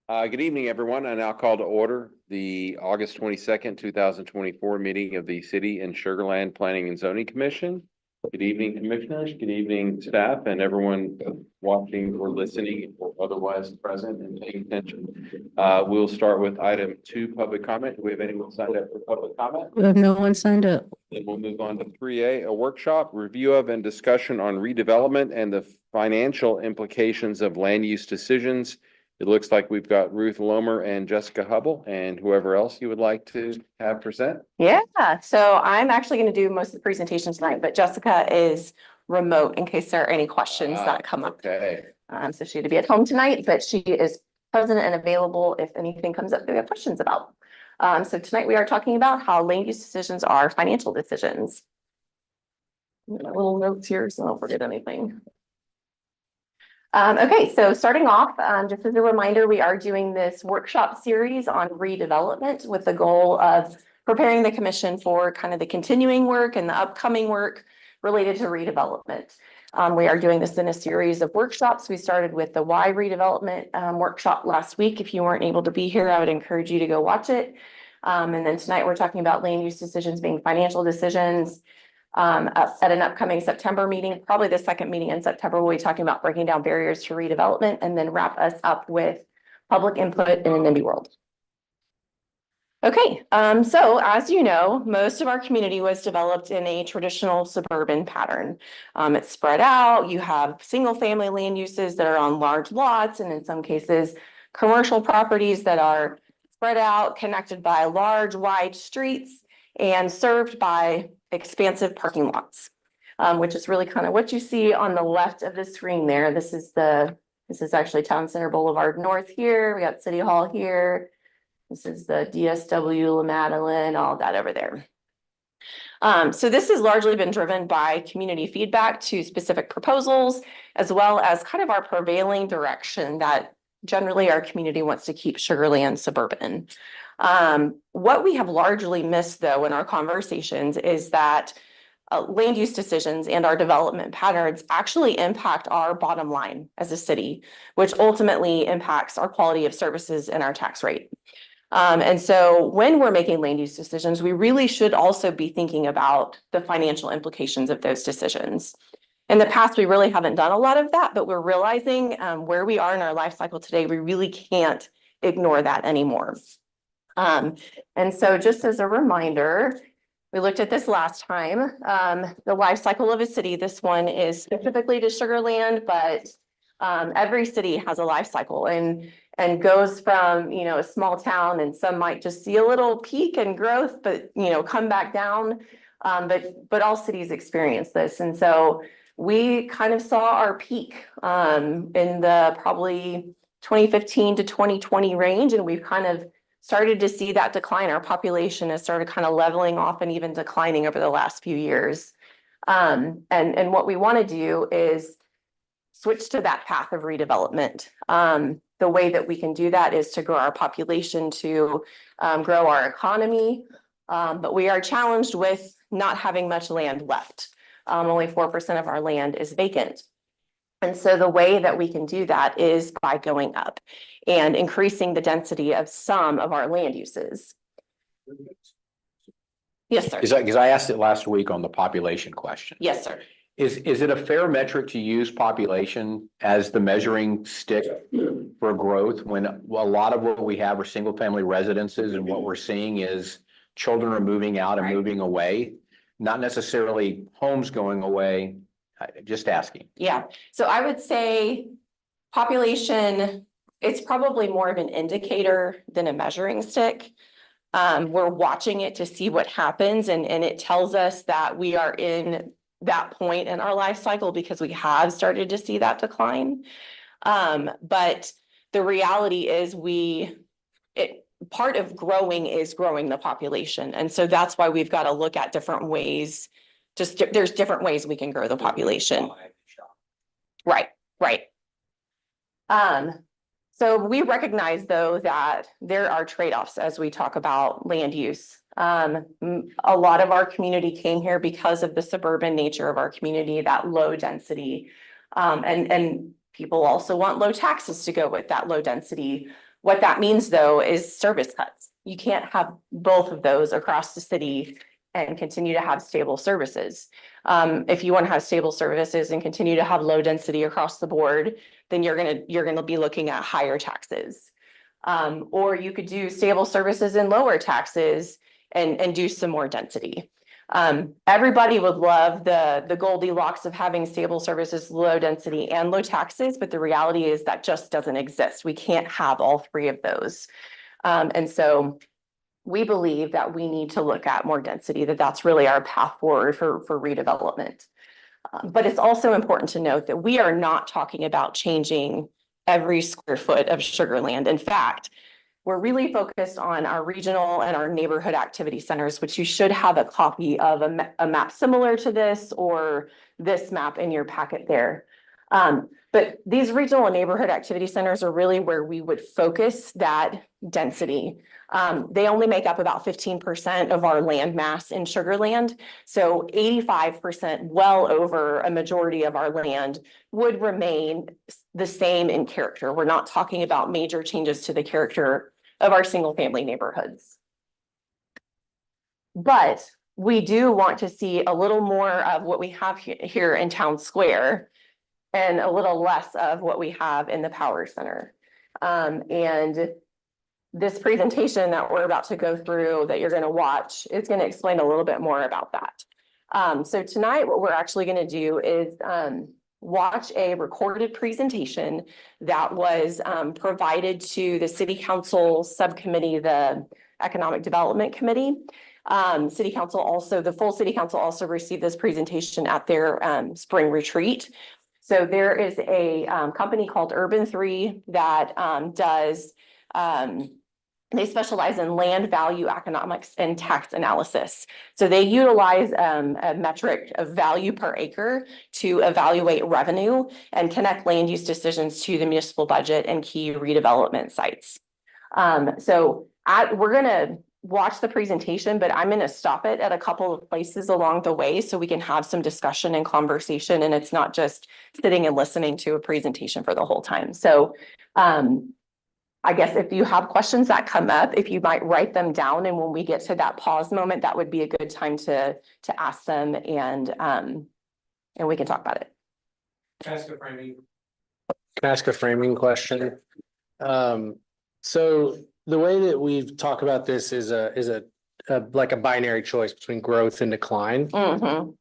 Good evening, everyone. I now call to order the August 22nd, 2024 meeting of the City and Sugar Land Planning and Zoning Commission. Good evening, commissioners. Good evening, staff, and everyone watching or listening or otherwise present and paying attention. We'll start with item 2, public comment. Do we have anyone signed up for public comment? We have no one signed up. Then we'll move on to 3A, a workshop, review of and discussion on redevelopment and the financial implications of land use decisions. It looks like we've got Ruth Lomer and Jessica Hubble and whoever else you would like to have present. Yeah, so I'm actually going to do most of the presentation tonight, but Jessica is remote in case there are any questions that come up. Okay. So she had to be at home tonight, but she is present and available if anything comes up that we have questions about. So tonight we are talking about how land use decisions are financial decisions. My little notes here, so I don't forget anything. Okay, so starting off, just as a reminder, we are doing this workshop series on redevelopment with the goal of preparing the commission for kind of the continuing work and the upcoming work related to redevelopment. We are doing this in a series of workshops. We started with the why redevelopment workshop last week. If you weren't able to be here, I would encourage you to go watch it. And then tonight we're talking about land use decisions being financial decisions. At an upcoming September meeting, probably the second meeting in September, we'll be talking about breaking down barriers to redevelopment and then wrap us up with public input in a NIMBY world. Okay, so as you know, most of our community was developed in a traditional suburban pattern. It's spread out. You have single family land uses that are on large lots, and in some cases, commercial properties that are spread out, connected by large, wide streets and served by expansive parking lots, which is really kind of what you see on the left of the screen there. This is actually Town Center Boulevard North here. We got City Hall here. This is the DSW, La Madeline, all that over there. So this has largely been driven by community feedback to specific proposals, as well as kind of our prevailing direction that generally our community wants to keep Sugar Land suburban. What we have largely missed, though, in our conversations is that land use decisions and our development patterns actually impact our bottom line as a city, which ultimately impacts our quality of services and our tax rate. And so when we're making land use decisions, we really should also be thinking about the financial implications of those decisions. In the past, we really haven't done a lot of that, but we're realizing where we are in our life cycle today, we really can't ignore that anymore. And so just as a reminder, we looked at this last time, the life cycle of a city. This one is specifically to Sugar Land, but every city has a life cycle and goes from, a small town, and some might just see a little peak in growth, but, come back down. But all cities experience this. And so we kind of saw our peak in the probably 2015 to 2020 range, and we've kind of started to see that decline. Our population has started kind of leveling off and even declining over the last few years. And what we want to do is switch to that path of redevelopment. The way that we can do that is to grow our population, to grow our economy. But we are challenged with not having much land left. Only 4% of our land is vacant. And so the way that we can do that is by going up and increasing the density of some of our land uses. Yes, sir. Because I asked it last week on the population question. Yes, sir. Is it a fair metric to use population as the measuring stick for growth when a lot of what we have are single family residences, and what we're seeing is children are moving out and moving away, not necessarily homes going away? Just asking. Yeah. So I would say population, it's probably more of an indicator than a measuring stick. We're watching it to see what happens, and it tells us that we are in that point in our life cycle because we have started to see that decline. But the reality is part of growing is growing the population. And so that's why we've got to look at different ways. There's different ways we can grow the population. Right. So we recognize, though, that there are trade-offs as we talk about land use. A lot of our community came here because of the suburban nature of our community, that low density. And people also want low taxes to go with that low density What that means though is service cuts. You can't have both of those across the city and continue to have stable services. If you want to have stable services and continue to have low density across the board, then you're gonna be looking at higher taxes. Or you could do stable services and lower taxes and do some more density. Everybody would love the Goldilocks of having stable services, low density and low taxes, but the reality is that just doesn't exist. We can't have all three of those. And so we believe that we need to look at more density, that's really our path forward for redevelopment. But it's also important to note that we are not talking about changing every square foot of Sugar Land. In fact, we're really focused on our regional and our neighborhood activity centers, which you should have a copy of a map similar to this or this map in your packet there. But these regional and neighborhood activity centers are really where we would focus that density. They only make up about 15% of our land mass in Sugar Land. So 85%, well over a majority of our land, would remain the same in character. We're not talking about major changes to the character of our single family neighborhoods. But we do want to see a little more of what we have here in Town Square and a little less of what we have in the Power Center. And this presentation that we're about to go through that you're going to watch is going to explain a little bit more about that. So tonight, what we're actually going to do is watch a recorded presentation that was provided to the City Council subcommittee, the Economic Development Committee. City Council also, the full City Council also received this presentation at their spring retreat. So there is a company called Urban 3 that does, they specialize in land value economics and tax analysis. So they utilize a metric of value per acre to evaluate revenue and connect land use decisions to the municipal budget and key redevelopment sites. We're gonna watch the presentation, but I'm gonna stop it at a couple of places along the way so we can have some discussion and conversation, and it's not just sitting and listening to a presentation for the whole time. So I guess if you have questions that come up, if you might write them down, and when we get to that pause moment, that would be a good time to ask them, and we can talk about it. Can I ask a framing question? So the way that we've talked about this is like a binary choice between growth and decline. Mm-hmm.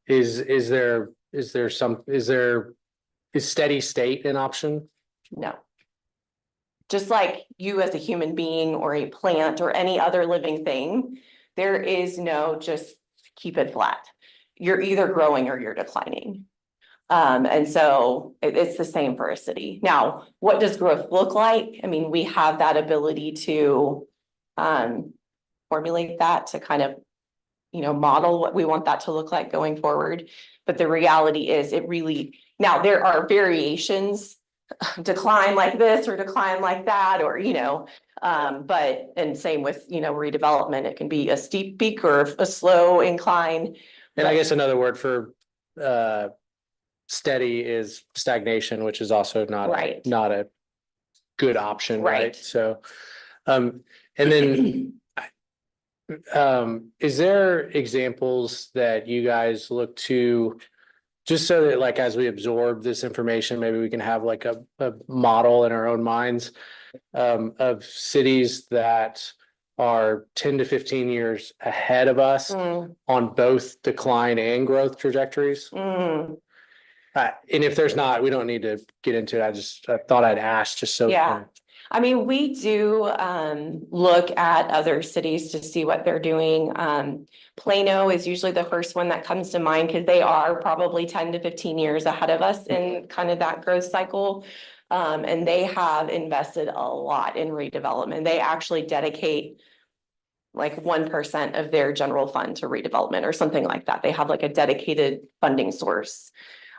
Is steady state an option? No. Just like you as a human being or a plant or any other living thing, there is no just keep it flat. You're either growing or you're declining. And so it's the same for a city. Now, what does growth look like? I mean, we have that ability to formulate that to kind of, model what we want that to look like going forward. But the reality is now there are variations, decline like this or decline like that, or, and same with, redevelopment, it can be a steep peak or a slow incline. And I guess another word for steady is stagnation, which is also not a good option, right? So, and then is there examples that you guys look to, just so that like as we absorb this information, maybe we can have like a model in our own minds of cities that are 10 to 15 years ahead of us on both decline and growth trajectories? And if there's not, we don't need to get into it. I thought I'd ask just so. Yeah. I mean, we do look at other cities to see what they're doing. Plano is usually the first one that comes to mind because they are probably 10 to 15 years ahead of us in kind of that growth cycle. And they have invested a lot in redevelopment. They actually dedicate like 1% of their general fund to redevelopment or something like that. They have like a dedicated funding source.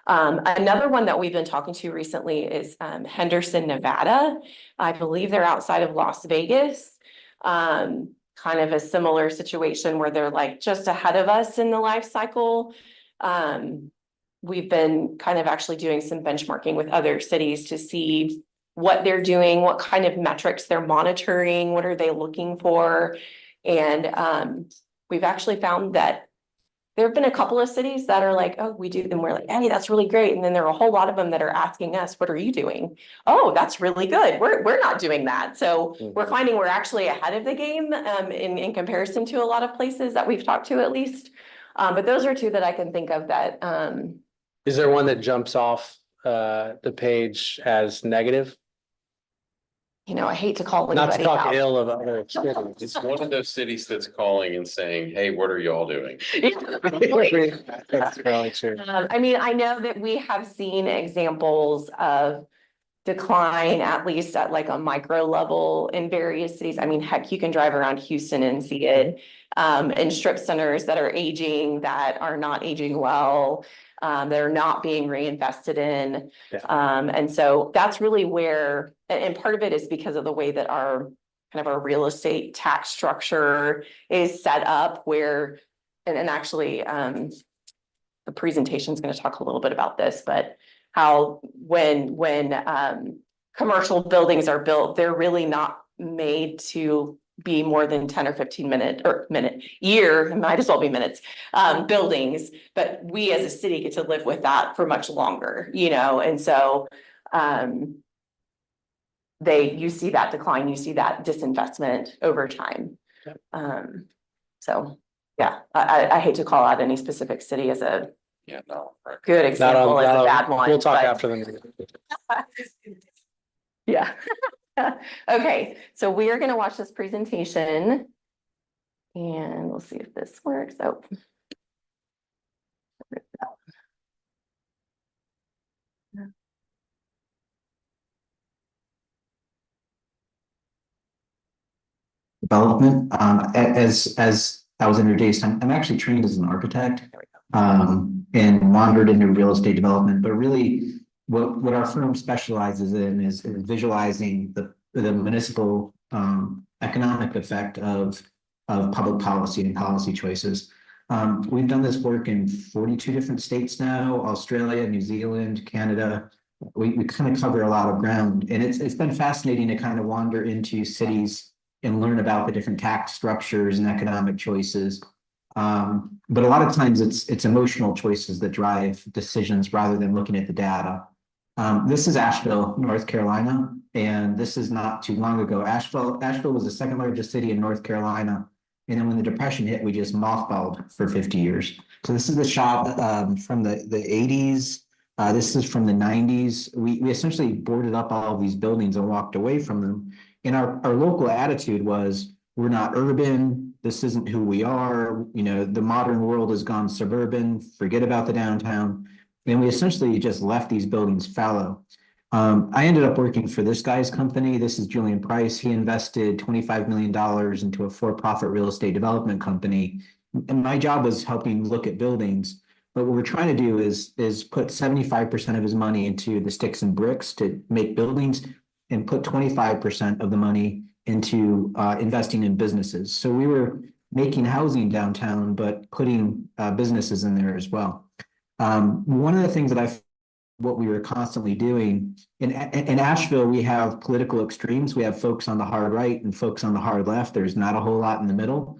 Another one that we've been talking to recently is Henderson, Nevada. I believe they're outside of Las Vegas. Kind of a similar situation where they're like just ahead of us in the life cycle. We've been kind of actually doing some benchmarking with other cities to see what they're doing, what kind of metrics they're monitoring, what are they looking for? And we've actually found that there have been a couple of cities that are like, oh, we do, and we're like, hey, that's really great. And then there are a whole lot of them that are asking us, what are you doing? Oh, that's really good. We're not doing that. So we're finding we're actually ahead of the game in comparison to a lot of places that we've talked to at least. But those are two that I can think of that Is there one that jumps off the page as negative? I hate to call Not to anybody talk out. ill of other cities. It's one of those cities that's calling and saying, hey, what are y'all doing? That's really true. I mean, I know that we have seen examples of decline, at least at like a micro level in various cities. I mean, heck, you can drive around Houston and see it. And strip centers that are aging, that are not aging well, that are not being reinvested in. And so that's really where, and part of it is because of the way that our kind of our real estate tax structure is set up where, and actually, the presentation is going to talk a little bit about this, but how when commercial buildings are built, they're really not made to be more than 10 or 15 year, it might as well be minutes, buildings, but we as a city get to live with that for much longer, and so you see that decline, you see that disinvestment over time. So yeah, I hate to call out any specific city as a Yeah, no. Right. good Not example on, as not a on, bad one. we'll talk but- after the meeting. Yeah. Okay, so we are gonna watch this presentation. And we'll see if this works. Oh. Development. As I was introduced, I'm actually trained as an architect. And wandered into real estate development, but really what our firm specializes in is visualizing the municipal economic effect of public policy and policy choices. We've done this work in 42 different states now, Australia, New Zealand, Canada. We kind of cover a lot of ground, and it's been fascinating to kind of wander into cities and learn about the different tax structures and economic choices. But a lot of times it's emotional choices that drive decisions rather than looking at the data. This is Asheville, North Carolina, and this is not too long ago. Asheville was the second largest city in North Carolina. And then when the Depression hit, we just mothballed for 50 years. So this is the shot from the 80s. This is from the 90s. We essentially boarded up all of these buildings and walked away from them. And our local attitude was, we're not urban. This isn't who we are. The modern world has gone suburban. Forget about the downtown. And we essentially just left these buildings fallow. I ended up working for this guy's company. This is Julian Price. He invested $25 million into a for-profit real estate development company. And my job was helping look at buildings. But what we're trying to do is put 75% of his money into the sticks and bricks to make buildings, and put 25% of the money into investing in businesses. So we were making housing downtown, but putting businesses in there as well. One of the things that what we were constantly doing in Asheville, we have political extremes. We have folks on the hard right and folks on the hard left. There's not a whole lot in the middle.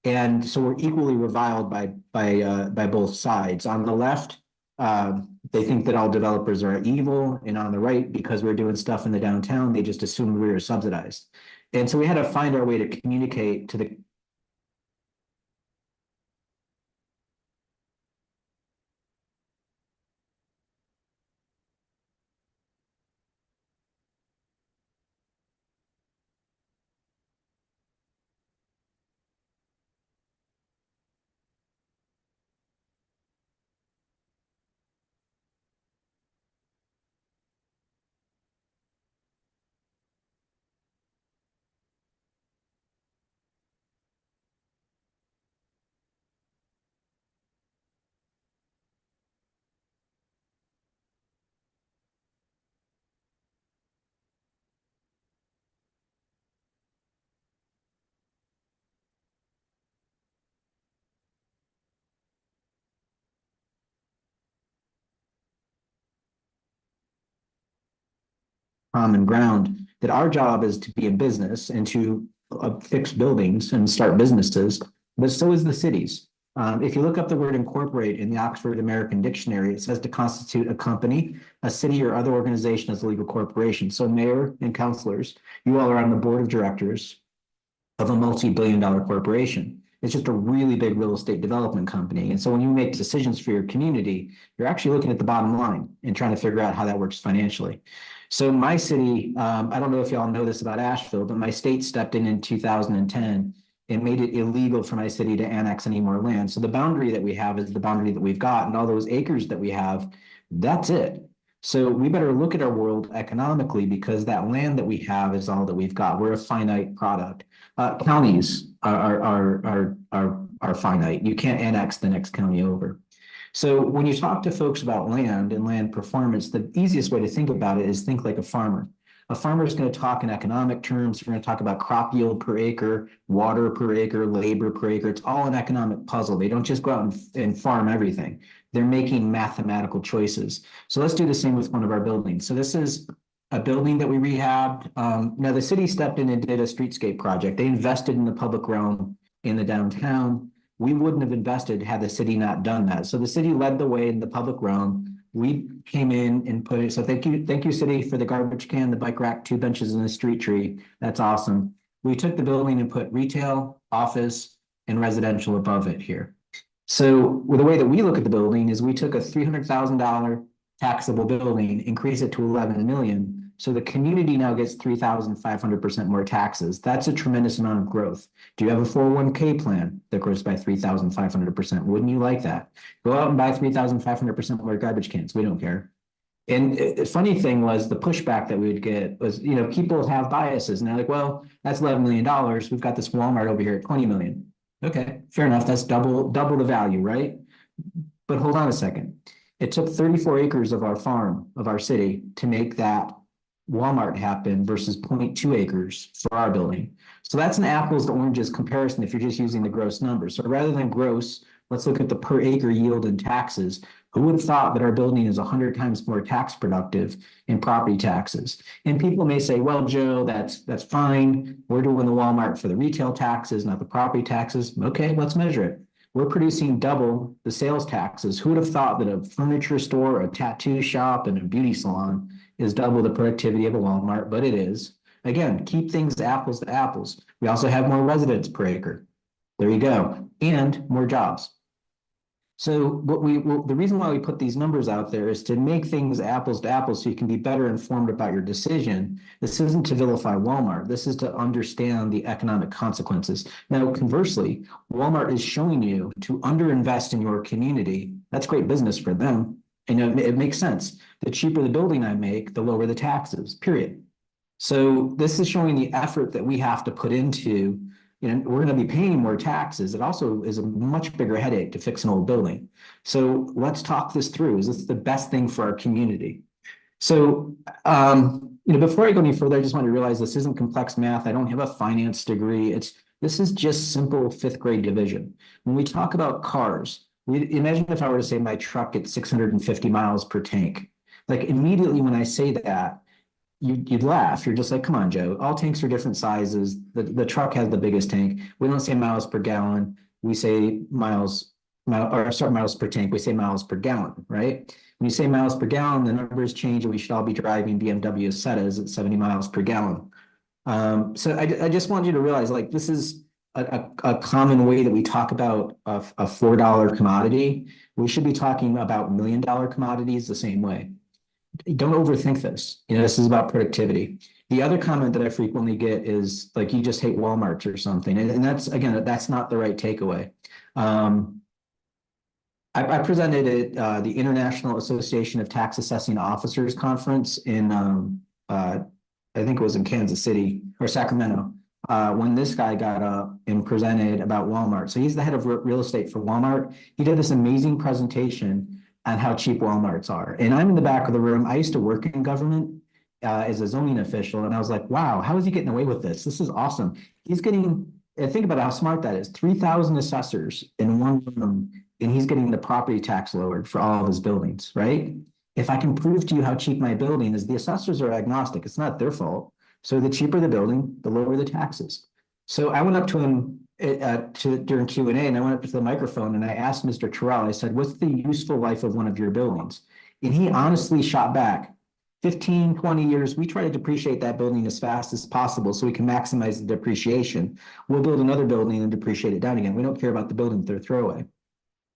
And so we're equally reviled by both sides. On the left, they think that all developers are evil, and on the right, because we're doing stuff in the downtown, they just assume we were subsidized. And so we had to find our way to communicate to the common ground, that our job is to be a business and to fix buildings and start businesses, but so is the cities. If you look up the word incorporate in the Oxford American Dictionary, it says to constitute a company, a city or other organization as a legal corporation. So mayor and councilors, you all are on the board of directors of a multi-billion-dollar corporation. It's just a really big real estate development company. And so when you make decisions for your community, you're actually looking at the bottom line and trying to figure out how that works financially. So my city, I don't know if y'all know this about Asheville, but my state stepped in 2010 and made it illegal for my city to annex any more land. So the boundary that we have is the boundary that we've got, and all those acres that we have, that's it. So we better look at our world economically, because that land that we have is all that we've got. We're a finite product. Counties are finite. You can't annex the next county over. So when you talk to folks about land and land performance, the easiest way to think about it is think like a farmer. A farmer is going to talk in economic terms. We're going to talk about crop yield per acre, water per acre, labor per acre. It's all an economic puzzle. They don't just go out and farm everything. They're making mathematical choices. So let's do the same with one of our buildings. So this is a building that we rehabbed. Now the city stepped in and did a streetscape project. They invested in the public realm in the downtown. We wouldn't have invested had the city not done that. So the city led the way in the public realm. We came in and put it, so thank you, city, for the garbage can, the bike rack, 2 benches and the street tree. That's awesome. We took the building and put retail, office, and residential above it here. So the way that we look at the building is we took a $300,000 taxable building, increase it to 11 million. So the community now gets 3,500% more taxes. That's a tremendous amount of growth. Do you have a 401k plan that grows by 3,500%? Wouldn't you like that? Go out and buy 3,500% more garbage cans. We don't care. And the funny thing was, the pushback that we would get was, people have biases and they're like, well, that's $11 million. We've got this Walmart over here at 20 million. Okay, fair enough. That's double the value, right? But hold on a second. It took 34 acres of our farm, of our city, to make that Walmart happen versus 0.2 acres for our building. So that's an apples to oranges comparison if you're just using the gross numbers. So rather than gross, let's look at the per acre yield and taxes. Who would have thought that our building is 100 times more tax productive in property taxes? And people may say, well, Joe, that's fine. We're doing the Walmart for the retail taxes, not the property taxes. Okay, let's measure it. We're producing double the sales taxes. Who would have thought that a furniture store, a tattoo shop, and a beauty salon is double the productivity of a Walmart? But it is. Again, keep things apples to apples. We also have more residents per acre. There you go. And more jobs. So the reason why we put these numbers out there is to make things apples to apples so you can be better informed about your decision. This isn't to vilify Walmart. This is to understand the economic consequences. Now, conversely, Walmart is showing you to underinvest in your community. That's great business for them. And it makes sense. The cheaper the building I make, the lower the taxes, period. So this is showing the effort that we have to put into, we're going to be paying more taxes. It also is a much bigger headache to fix an old building. So let's talk this through. Is this the best thing for our community? So, before I go any further, I just want to realize this isn't complex math. I don't have a finance degree. This is just simple 5th grade division. When we talk about cars, imagine if I were to say my truck gets 650 miles per tank. Like immediately when I say that, you'd laugh. You're just like, come on, Joe. All tanks are different sizes. The truck has the biggest tank. We don't say miles per gallon. We say miles per tank. We say miles per gallon, right? When you say miles per gallon, the numbers change, and we should all be driving BMW Asettas at 70 miles per gallon. So I just want you to realize, like, this is a common way that we talk about a $4 commodity. We should be talking about $1 million commodities the same way. Don't overthink this. This is about productivity. The other comment that I frequently get is like, you just hate Walmart or something. And that's not the right takeaway. I presented at the International Association of Tax Assessing Officers Conference in, I think it was in Kansas City or Sacramento, when this guy got up and presented about Walmart. So he's the head of real estate for Walmart. He did this amazing presentation on how cheap Walmarts are. And I'm in the back of the room. I used to work in government as a zoning official. And I was like, wow, how is he getting away with this? This is awesome. He's getting, think about how smart that is. 3,000 assessors in one room, and he's getting the property tax lowered for all of his buildings, right? If I can prove to you how cheap my building is, the assessors are agnostic. It's not their fault. So the cheaper the building, the lower the taxes. So I went up to him during Q&A, and I went up to the microphone and I asked Mr. Terrell, I said, what's the useful life of one of your buildings? And he honestly shot back 15, 20 years. We try to depreciate that building as fast as possible so we can maximize the depreciation. We'll build another building and depreciate it down again. We don't care about the building they're throwaway.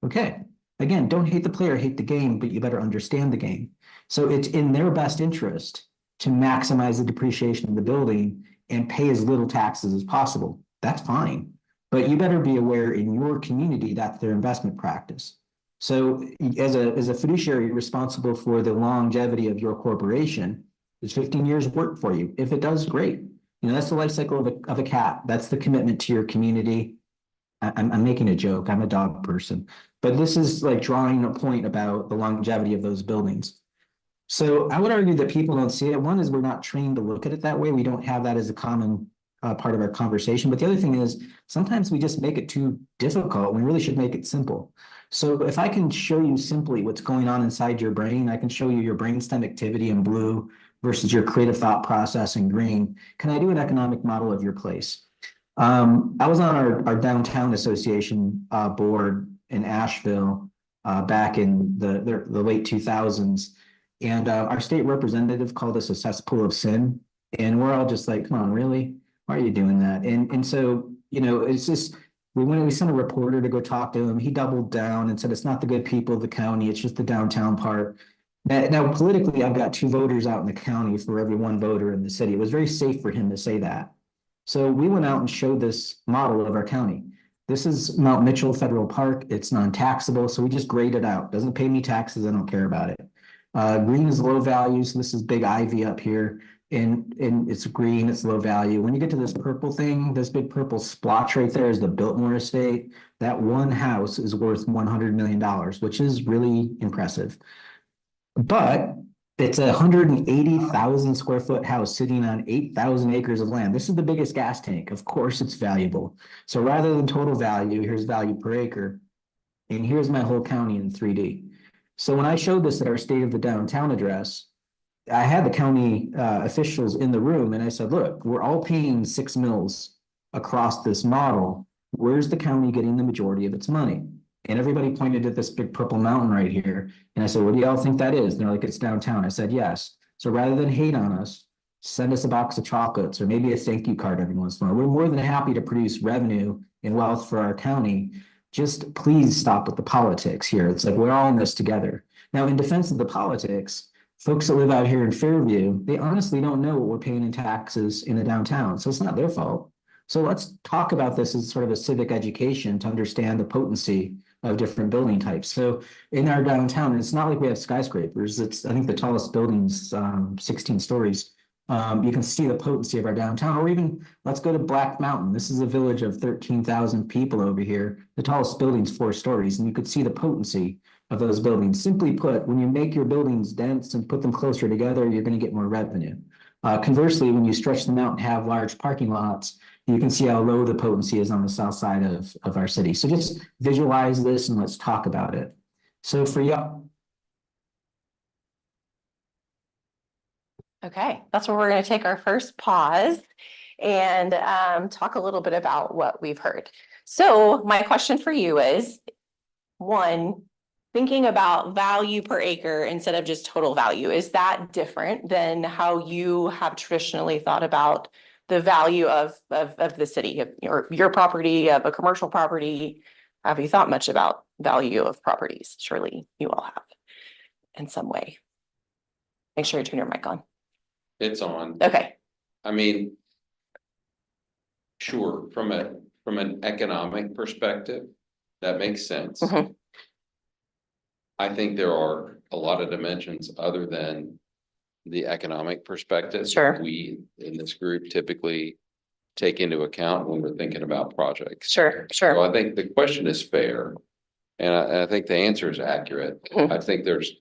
Okay. Again, don't hate the player, hate the game, but you better understand the game. So it's in their best interest to maximize the depreciation of the building and pay as little taxes as possible. That's fine. But you better be aware in your community that's their investment practice. So as a fiduciary responsible for the longevity of your corporation, is 15 years work for you? If it does, great. You know, that's the life cycle of a cat. That's the commitment to your community. I'm making a joke. I'm a dog person, but this is like drawing a point about the longevity of those buildings. So I would argue that people don't see it. One is we're not trained to look at it that way. We don't have that as a common part of our conversation. But the other thing is sometimes we just make it too difficult. We really should make it simple. So if I can show you simply what's going on inside your brain, I can show you your brainstem activity in blue versus your creative thought process in green. Can I do an economic model of your place? I was on our downtown association board in Asheville back in the late 2000s. And our state representative called us a cesspool of sin. And we're all just like, come on, really? Why are you doing that? And so, you know, it's just, we sent a reporter to go talk to him. He doubled down and said, it's not the good people of the county. It's just the downtown part. Now, politically, I've got 2 voters out in the county for every 1 voter in the city. It was very safe for him to say that. So we went out and showed this model of our county. This is Mount Mitchell Federal Park. It's non-taxable, so we just grade it out. Doesn't pay me taxes. I don't care about it. Green is low value, so this is big ivy up here, and it's green, it's low value. When you get to this purple thing, this big purple splotch right there is the Biltmore Estate. That one house is worth $100 million, which is really impressive. But it's a 180,000 square foot house sitting on 8,000 acres of land. This is the biggest gas tank. Of course, it's valuable. So rather than total value, here's value per acre. And here's my whole county in 3D. So when I showed this at our State of the Downtown address, I had the county officials in the room and I said, look, we're all paying 6 mils across this model. Where's the county getting the majority of its money? And everybody pointed at this big purple mountain right here. And I said, what do y'all think that is? And they're like, it's downtown. I said, yes. So rather than hate on us, send us a box of chocolates or maybe a thank you card every once in a while. We're more than happy to produce revenue and wealth for our county. Just please stop with the politics here. It's like we're all in this together. Now, in defense of the politics, folks that live out here in Fairview, they honestly don't know what we're paying in taxes in the downtown. So it's not their fault. So let's talk about this as sort of a civic education to understand the potency of different building types. So in our downtown, it's not like we have skyscrapers. It's, I think the tallest building's 16 stories. You can see the potency of our downtown, or even let's go to Black Mountain. This is a village of 13,000 people over here. The tallest building's 4 stories, and you could see the potency of those buildings. Simply put, when you make your buildings dense and put them closer together, you're going to get more revenue. Conversely, when you stretch them out and have large parking lots, you can see how low the potency is on the south side of our city. So just visualize this and let's talk about it. So for you. Okay, that's where we're going to take our first pause and talk a little bit about what we've heard. So my question for you is, 1, thinking about value per acre instead of just total value, is that different than how you have traditionally thought about the value of the city, or your property, of a commercial property? Have you thought much about value of properties? Surely you all have in some way. Make sure you turn your mic on. It's on. Okay. I mean, sure, from an economic perspective, that makes sense. Mhm. I think there are a lot of dimensions other than the economic perspective. Sure. We in this group typically take into account when we're thinking about projects. Sure, So sure. I think the question is fair. And I think the answer is accurate. Mhm. I think there's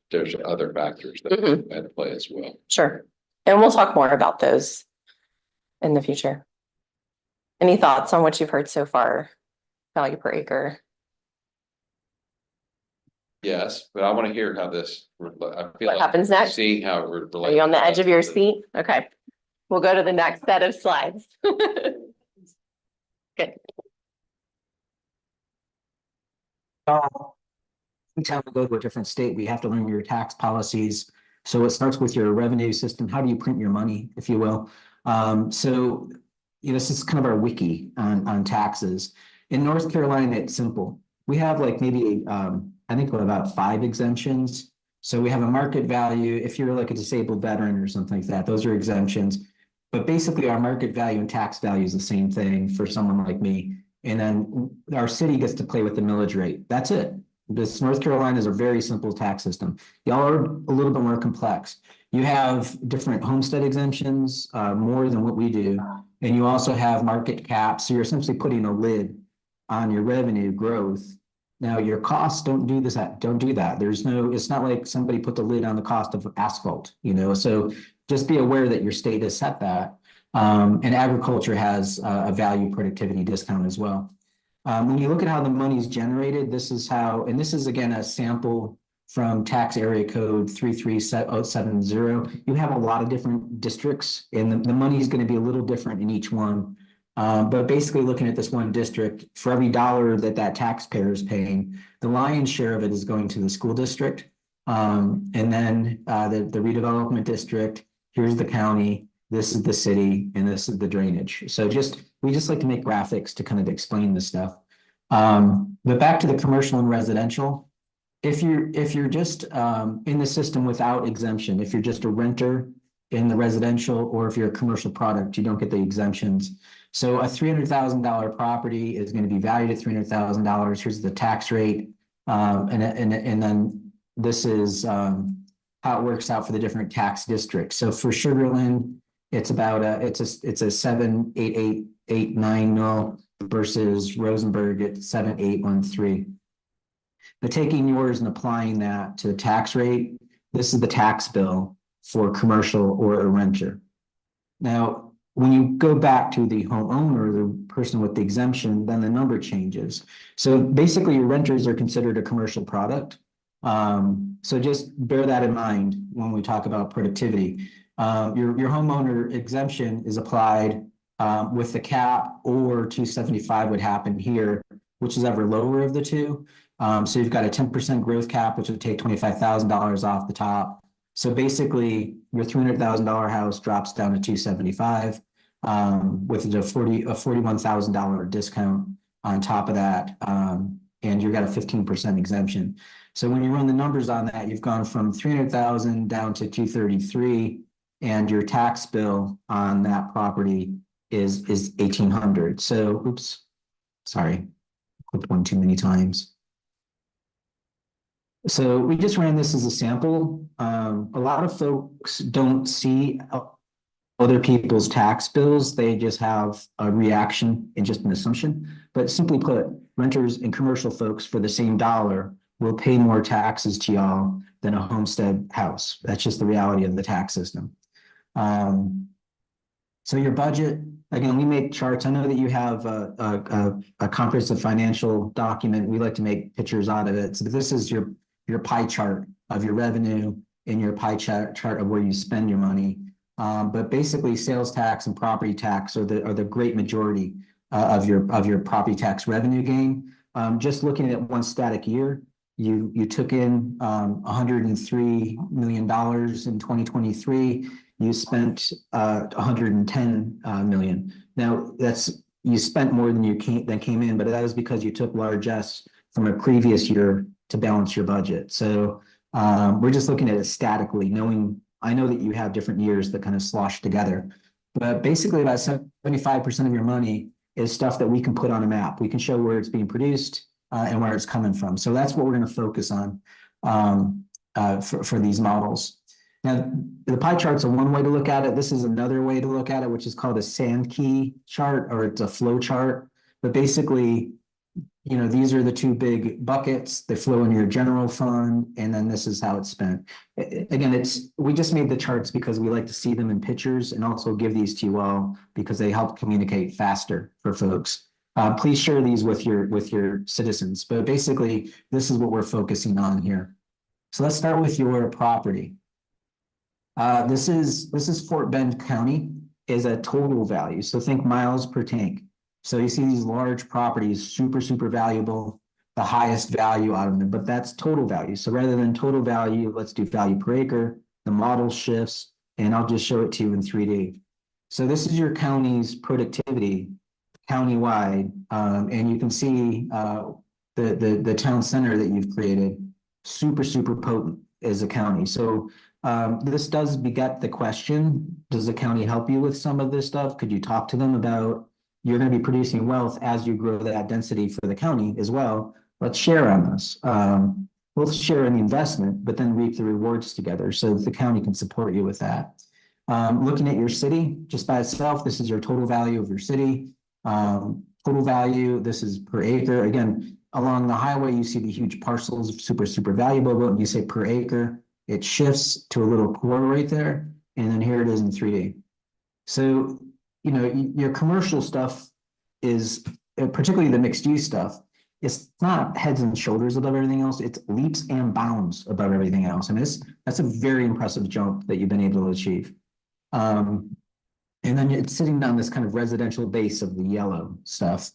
other factors that Mhm. at play as well. Sure. And we'll talk more about those in the future. Any thoughts on what you've heard so far? Value per acre? Yes, but I want to hear how this, I feel What like happens next? seeing how it Are relates. you on the edge of your seat? Okay. We'll go to the next set of slides. Good. Anytime we go to a different state, we have to learn your tax policies. So it starts with your revenue system. How do you print your money, if you will? So, this is kind of our wiki on taxes. In North Carolina, it's simple. We have like maybe, I think about 5 exemptions. So we have a market value. If you're like a disabled veteran or something like that, those are exemptions. But basically our market value and tax value is the same thing for someone like me. And then our city gets to play with the millage rate. That's it. This North Carolina is a very simple tax system. Y'all are a little bit more complex. You have different homestead exemptions, more than what we do. And you also have market caps. So you're essentially putting a lid on your revenue growth. Now, your costs don't do this, don't do that. It's not like somebody put the lid on the cost of asphalt, so just be aware that your state has set that. And agriculture has a value productivity discount as well. When you look at how the money is generated, this is how, and this is again a sample from tax area code 33070. You have a lot of different districts, and the money is going to be a little different in each one. But basically looking at this one district, for every dollar that taxpayer is paying, the lion's share of it is going to the school district. And then the redevelopment district, here's the county, this is the city, and this is the drainage. So we just like to make graphics to kind of explain this stuff. But back to the commercial and residential. If you're just in the system without exemption, if you're just a renter in the residential, or if you're a commercial product, you don't get the exemptions. So a $300,000 property is going to be valued at $300,000. Here's the tax rate. And then this is how it works out for the different tax districts. So for Sugar Land, it's about it's a 78889 mil versus Rosenberg at 7813. But taking yours and applying that to the tax rate, this is the tax bill for commercial or a renter. Now, when you go back to the homeowner, the person with the exemption, then the number changes. So basically your renters are considered a commercial product. So just bear that in mind when we talk about productivity. Your homeowner exemption is applied with the cap, or 275 would happen here, which is ever lower of the two. So you've got a 10% growth cap, which would take $25,000 off the top. So basically your $300,000 house drops down to 275 with a $41,000 discount on top of that. And you've got a 15% exemption. So when you run the numbers on that, you've gone from 300,000 down to 233, and your tax bill on that property is 1,800. So, oops, sorry, clicked one too many times. So we just ran this as a sample. A lot of folks don't see other people's tax bills. They just have a reaction and just an assumption. But simply put, renters and commercial folks for the same dollar will pay more taxes to y'all than a homestead house. That's just the reality of the tax system. So your budget, again, we make charts. I know that you have a comprehensive financial document. We like to make pictures out of it. So this is your pie chart of your revenue and your pie chart of where you spend your money. But basically sales tax and property tax are the great majority of your property tax revenue gain. Just looking at one static year, you took in $103 million in 2023. You spent 110 million. Now you spent more than came in, but that was because you took largesse from a previous year to balance your budget. So we're just looking at it statically, I know that you have different years that kind of slosh together, but basically about 75% of your money is stuff that we can put on a map. We can show where it's being produced and where it's coming from. So that's what we're going to focus on for these models. Now, the pie charts are one way to look at it. This is another way to look at it, which is called a Sankey chart, or it's a flow chart. But basically, these are the two big buckets that flow into your general fund, and then this is how it's spent. Again, we just made the charts because we like to see them in pictures, and also give these to you all because they help communicate faster for folks. Please share these with your citizens, but basically, this is what we're focusing on here. So let's start with your property. This is Fort Bend County is a total value. So think miles per tank. So you see these large properties, super valuable, the highest value out of them, but that's total value. So rather than total value, let's do value per acre. The model shifts, and I'll just show it to you in 3D. So this is your county's productivity countywide, and you can see the town center that you've created, super potent as a county. So this does beget the question, does the county help you with some of this stuff? Could you talk to them about, you're going to be producing wealth as you grow that density for the county as well. Let's share on this. We'll share in the investment, but then reap the rewards together so that the county can support you with that. Looking at your city just by itself, this is your total value of your city. Total value, this is per acre. Again, along the highway, you see the huge parcels, super valuable. But when you say per acre, it shifts to a little core right there. And then here it is in 3D. So, you know, your commercial stuff is, particularly the mixed use stuff, it's not heads and shoulders above everything else. It's leaps and bounds above everything else. And that's a very impressive jump that you've been able to achieve. And then it's sitting on this kind of residential base of the yellow stuff.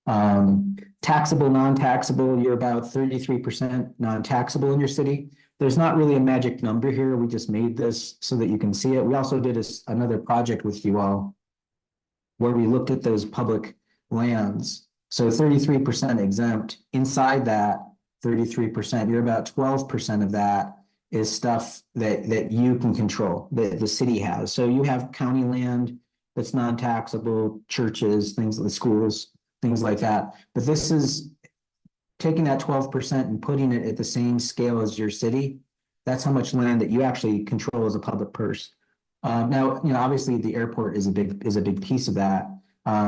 Taxable, non-taxable, you're about 33% non-taxable in your city. There's not really a magic number here. We just made this so that you can see it. We also did another project with you all where we looked at those public lands. So 33% exempt. Inside that 33%, you're about 12% of that is stuff that you can control, that the city has. So you have county land that's non-taxable, churches, things like schools, things like that. But this is taking that 12% and putting it at the same scale as your city. That's how much land that you actually control as a public purse. Now, you know, obviously the airport is a big piece of that.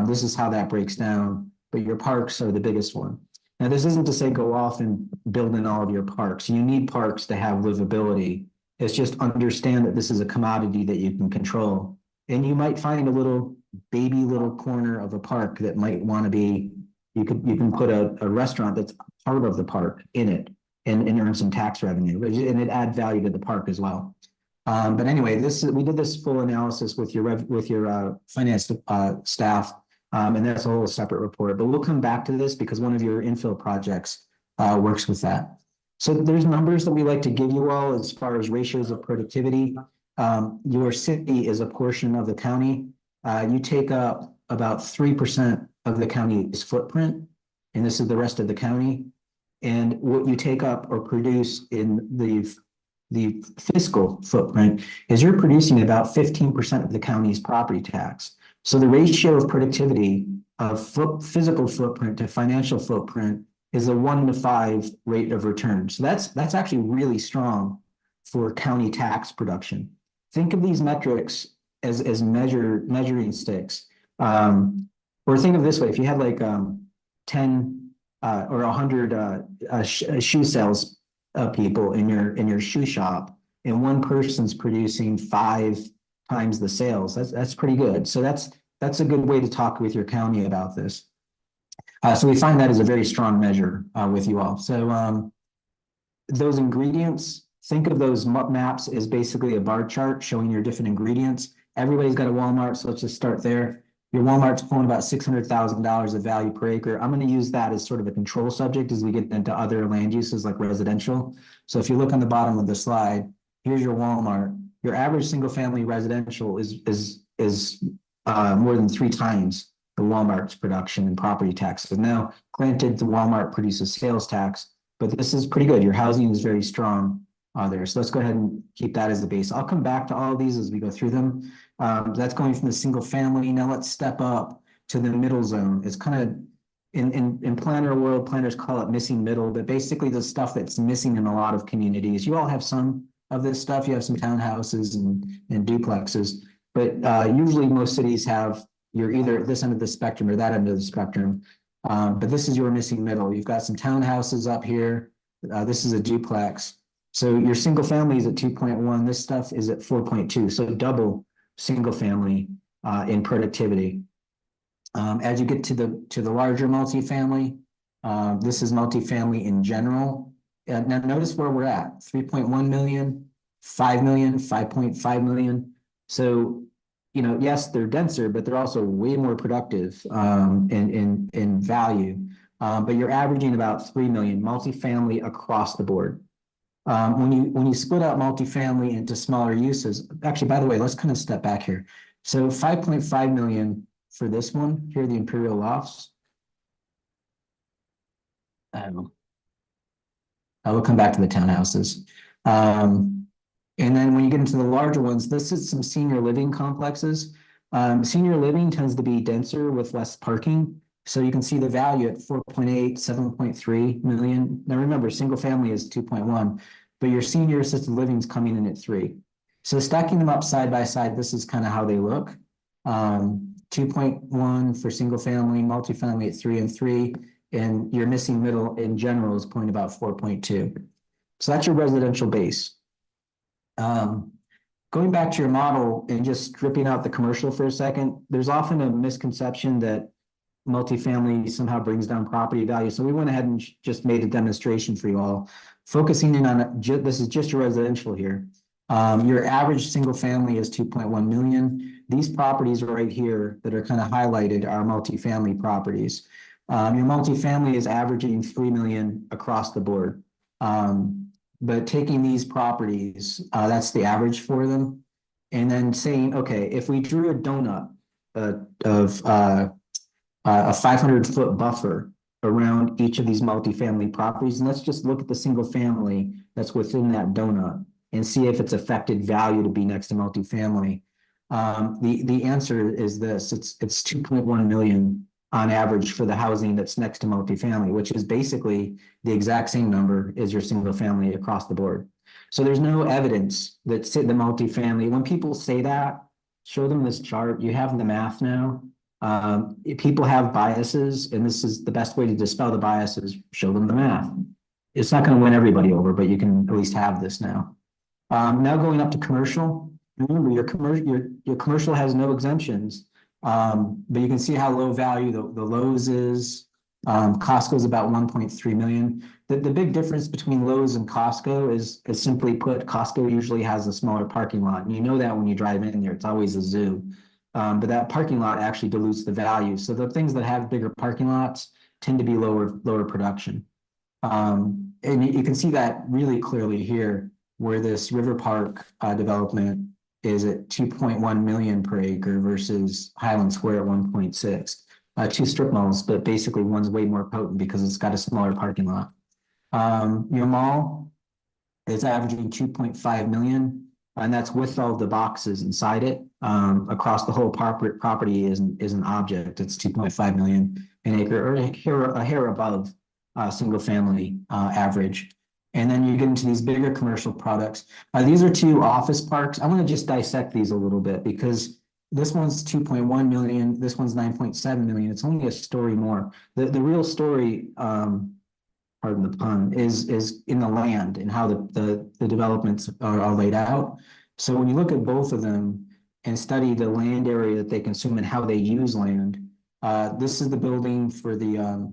This is how that breaks down, but your parks are the biggest one. Now, this isn't to say go off and build in all of your parks. You need parks to have livability. It's just understand that this is a commodity that you can control. And you might find a little corner of a park that might want to be, you can put a restaurant that's part of the park in it and earn some tax revenue, and it add value to the park as well. But anyway, we did this full analysis with your finance staff. And that's a whole separate report, but we'll come back to this because one of your infill projects works with that. So there's numbers that we like to give you all as far as ratios of productivity. Your city is a portion of the county. You take up about 3% of the county's footprint, and this is the rest of the county. And what you take up or produce in the fiscal footprint is you're producing about 15% of the county's property tax. So the ratio of productivity of physical footprint to financial footprint is a 1-to-5 rate of return. So that's actually really strong for county tax production. Think of these metrics as measuring sticks. Or think of this way: if you had like 10 or 100 shoe sales people in your shoe shop, and one person's producing 5 times the sales, that's pretty good. So that's a good way to talk with your county about this. So we find that as a very strong measure with you all. So those ingredients, think of those maps as basically a bar chart showing your different ingredients. Everybody's got a Walmart, so let's just start there. Your Walmart's pulling about $600,000 of value per acre. I'm going to use that as sort of a control subject as we get into other land uses like residential. So if you look on the bottom of the slide, here's your Walmart. Your average single family residential is more than 3 times the Walmart's production and property taxes. Now, granted, the Walmart produces sales tax, but this is pretty good. Your housing is very strong there. So let's go ahead and keep that as the base. I'll come back to all of these as we go through them. That's going from the single family. Now let's step up to the middle zone. It's kind of in planner world, planners call it missing middle, but basically the stuff that's missing in a lot of communities. You all have some of this stuff. You have some townhouses and duplexes, but usually most cities have, you're either at this end of the spectrum or that end of the spectrum. But this is your missing middle. You've got some townhouses up here. This is a duplex. So your single family is at 2.1. This stuff is at 4.2. So double single family in productivity. As you get to the larger multifamily, this is multifamily in general. Now notice where we're at, 3.1 million, 5 million, 5.5 million. So, you know, yes, they're denser, but they're also way more productive in value. But you're averaging about 3 million multifamily across the board. When you split out multifamily into smaller uses, actually, by the way, let's kind of step back here. So 5.5 million for this one here, the Imperial Lofts. I will come back to the townhouses. And then when you get into the larger ones, this is some senior living complexes. Senior living tends to be denser with less parking. So you can see the value at 4.8, 7.3 million. Now remember, single family is 2.1, but your senior assisted living is coming in at 3. So stacking them up side by side, this is kind of how they look. 2.1 for single family, multifamily at 3 and 3, and your missing middle in general is point about 4.2. So that's your residential base. Going back to your model and just stripping out the commercial for a second, there's often a misconception that multifamily somehow brings down property value. So we went ahead and just made a demonstration for you all, focusing in on this is just your residential here. Your average single family is 2.1 million. These properties right here that are kind of highlighted are multifamily properties. Your multifamily is averaging 3 million across the board. But taking these properties, that's the average for them. And then saying, okay, if we drew a donut of a 500-foot buffer around each of these multifamily properties, and let's just look at the single family that's within that donut and see if it's affected value to be next to multifamily. The answer is this: it's 2.1 million on average for the housing that's next to multifamily, which is basically the exact same number as your single family across the board. So there's no evidence that the multifamily, when people say that, show them this chart. You have the math now. People have biases, and this is the best way to dispel the biases, show them the math. It's not going to win everybody over, but you can at least have this now. Now going up to commercial, remember your commercial has no exemptions. But you can see how low value the Lowe's is. Costco is about 1.3 million. The big difference between Lowe's and Costco is simply put, Costco usually has a smaller parking lot. And you know that when you drive in there, it's always a zoo. But that parking lot actually dilutes the value. So the things that have bigger parking lots tend to be lower production. And you can see that really clearly here, where this River Park development is at 2.1 million per acre versus Highland Square at 1.6. Two strip malls, but basically one's way more potent because it's got a smaller parking lot. Your mall is averaging 2.5 million, and that's with all the boxes inside it. Across the whole property is an object. It's 2.5 million an acre, or a hair above single family average. And then you get into these bigger commercial products. These are 2 office parks. I want to just dissect these a little bit because this one's 2.1 million. This one's 9.7 million. It's only a story more. The real story, pardon the pun, is in the land and how the developments are laid out. So when you look at both of them and study the land area that they consume and how they use land, this is the building for the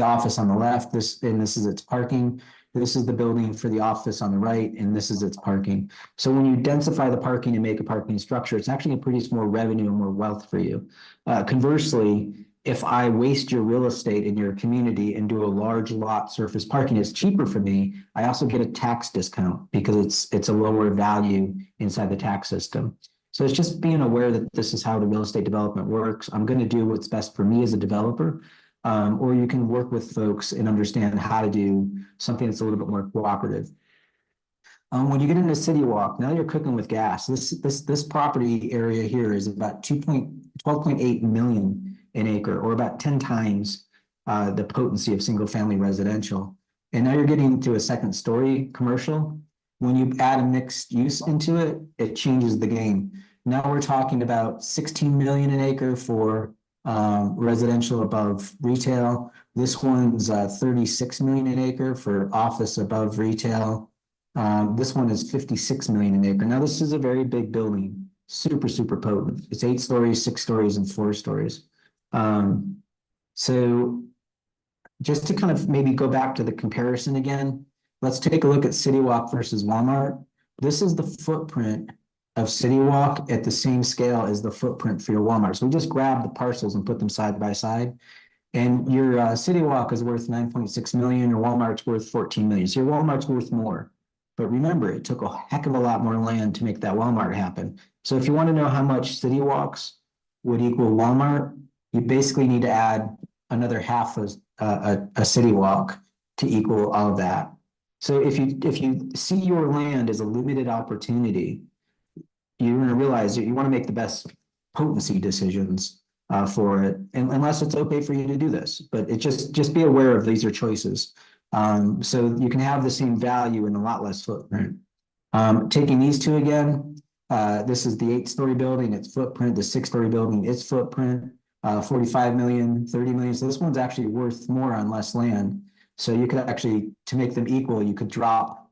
office on the left. This is its parking. This is the building for the office on the right, and this is its parking. So when you densify the parking and make a parking structure, it's actually produce more revenue and more wealth for you. Conversely, if I waste your real estate in your community and do a large lot surface parking, it's cheaper for me. I also get a tax discount because it's a lower value inside the tax system. So it's just being aware that this is how the real estate development works. I'm going to do what's best for me as a developer. Or you can work with folks and understand how to do something that's a little bit more cooperative. When you get into City Walk, now you're cooking with gas. This property area here is about 12.8 million an acre, or about 10 times the potency of single family residential. And now you're getting to a second story commercial. When you add a mixed use into it, it changes the game. Now we're talking about 16 million an acre for residential above retail. This one's 36 million an acre for office above retail. This one is 56 million an acre. Now this is a very big building, super potent. It's 8 stories, 6 stories, and 4 stories. So just to kind of maybe go back to the comparison again, let's take a look at City Walk versus Walmart. This is the footprint of City Walk at the same scale as the footprint for your Walmart. So we just grab the parcels and put them side by side. And your City Walk is worth 9.6 million, your Walmart's worth 14 million. So your Walmart's worth more. But remember, it took a heck of a lot more land to make that Walmart happen. So if you want to know how much City Walks would equal Walmart, you basically need to add another half of a City Walk to equal all of that. So if you see your land as a limited opportunity, you're going to realize that you want to make the best potency decisions for it, and unless it's okay for you to do this. But it just be aware of these are choices. So you can have the same value in a lot less footprint. Taking these two again, this is the 8-story building, its footprint, the 6-story building, its footprint, 45 million, 30 million. So this one's actually worth more on less land. So you could actually, to make them equal, you could drop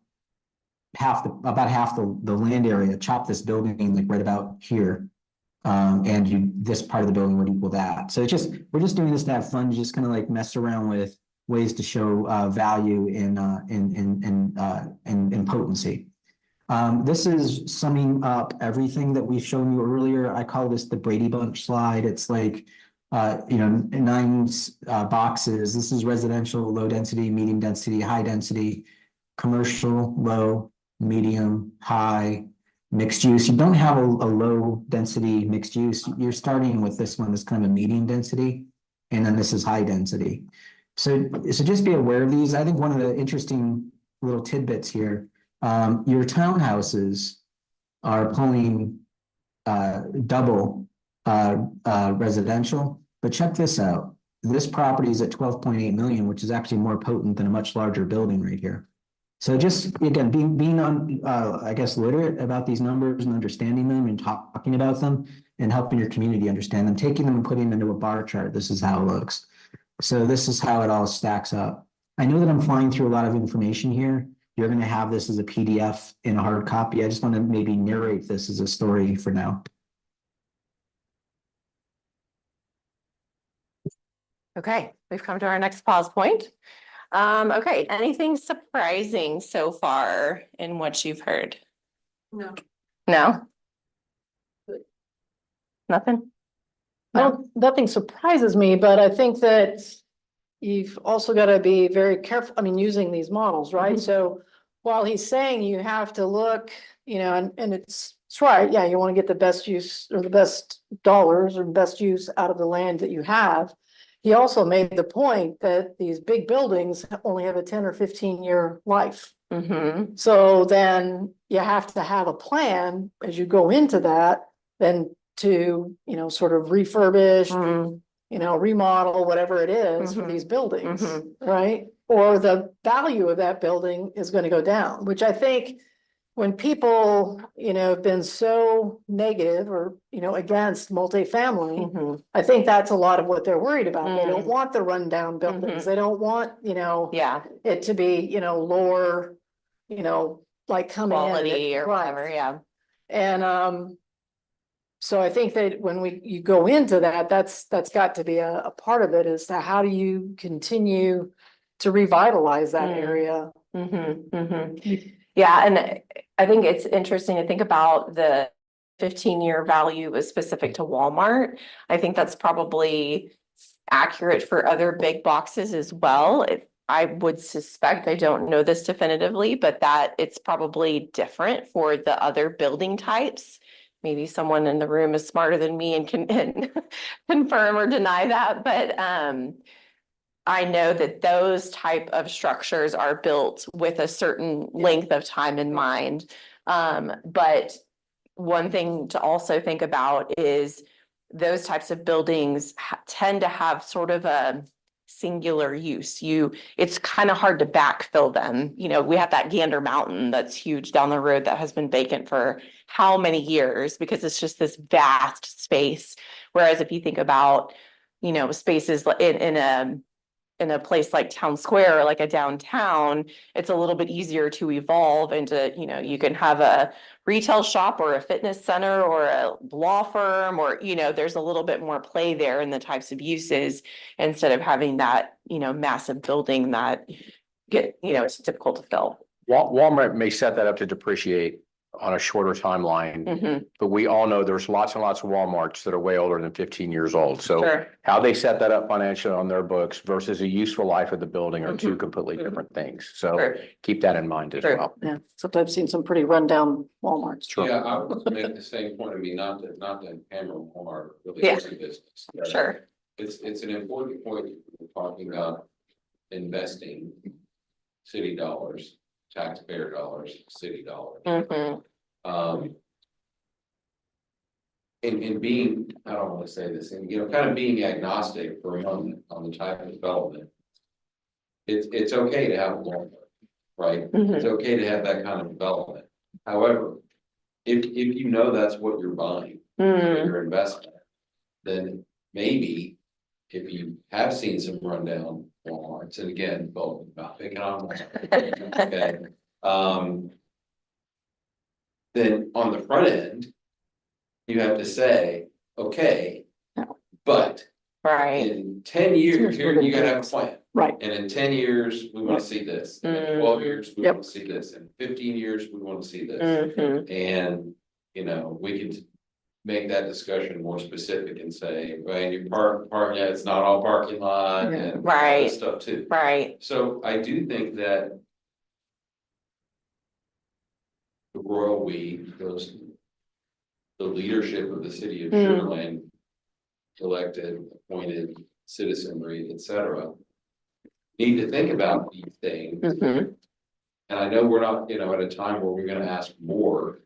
about half the land area, chop this building like right about here. And this part of the building would equal that. So we're just doing this to have fun, just kind of like mess around with ways to show value in potency. This is summing up everything that we've shown you earlier. I call this the Brady Bunch slide. It's like 9 boxes. This is residential, low density, medium density, high density, commercial, low, medium, high, mixed use. You don't have a low density mixed use. You're starting with this one that's kind of a medium density, and then this is high density. So just be aware of these. I think one of the interesting little tidbits here, your townhouses are pulling double residential, but check this out. This property is at 12.8 million, which is actually more potent than a much larger building right here. So just again, being on, I guess, literate about these numbers and understanding them and talking about them and helping your community understand them, taking them and putting them into a bar chart. This is how it looks. So this is how it all stacks up. I know that I'm flying through a lot of information here. You're going to have this as a PDF in a hard copy. I just want to maybe narrate this as a story for now. Okay, we've come to our next pause point. Okay, anything surprising so far in what you've heard? No. No? Nothing? Nothing surprises me, but I think that you've also got to be very careful, I mean, using these models, right? Mhm. So while he's saying you have to look, and it's right, yeah, you want to get the best use or the best dollars or best use out of the land that you have. He also made the point that these big buildings only have a 10 or 15-year life. Mm-hmm. So then you have to have a plan as you go into that, then to, sort of refurbish, remodel, whatever it is for Mhm. these buildings, Mhm. right? Or the value of that building is going to go down, which I think when people, have been so negative or, against multifamily, Mhm. I think that's a lot of what they're worried about. They don't Mm. want the rundown buildings. Mhm. They don't want, Yeah, it to be, lower, like coming in. quality or Right. whatever, yeah. And so I think that when you go into that, that's got to be a part of it, as to how do you continue to revitalize that Mm. area. Mm-hmm, mm-hmm. Yeah, and I think it's interesting to think about the 15-year value is specific to Walmart. I think that's probably accurate for other big boxes as well. I would suspect, I don't know this definitively, but that it's probably different for the other building types. Maybe someone in the room is smarter than me and can confirm or deny that, but I know that those type of structures are built with a certain length of time in mind. But one thing to also think about is those types of buildings tend to have sort of a singular use. It's kind of hard to backfill them. We have that Gander Mountain that's huge down the road that has been vacant for how many years, because it's just this vast space. Whereas if you think about, spaces in in a place like Town Square, or like a downtown, it's a little bit easier to evolve into, you can have a retail shop or a fitness center or a law firm, or, there's a little bit more play there in the types of uses instead of having that, massive building that it's difficult to fill. Walmart may set that up to depreciate on a shorter timeline, Mhm, but we all know there's lots and lots of Walmarts that are way older than 15 years old. So Sure, how they set that up financially on their books versus a useful life of the building are two Mhm. completely different things. So sure, keep that in mind as Sure. well. Yeah, sometimes seen some pretty rundown Walmarts. Sure. Yeah, I would make the same point of me, not to hammer Walmart, really Yeah. every business. sure. It's an important point, we're talking about investing city dollars, taxpayer dollars, city dollars. Mhm, In being, I don't wanna say this, and kind of being agnostic for a moment on the type of development. It's okay to have a Walmart, right? Mhm. It's okay to have that kind of development. However, if you know that's what you're buying, for Mm, your investment, then maybe if you have seen some rundown Walmarts, and again, both about picking on them, okay, then on the front end, you have to say, okay, but Right, in 10 years, here, you gotta have a plan. Right, And in 10 years, we wanna see this, and in Mm. 12 years, we Yep. wanna see this, in 15 years, we wanna see this. mhm, And, we can make that discussion more specific and say, well, you park, yeah, it's not all parking lot Yeah. and all Right. this stuff too. right, So I do think that the royal we, the leadership of the city of Sugar Land, elected, appointed citizenry, et cetera, need to think about these things. mhm, And I know we're not, at a time where we're gonna ask more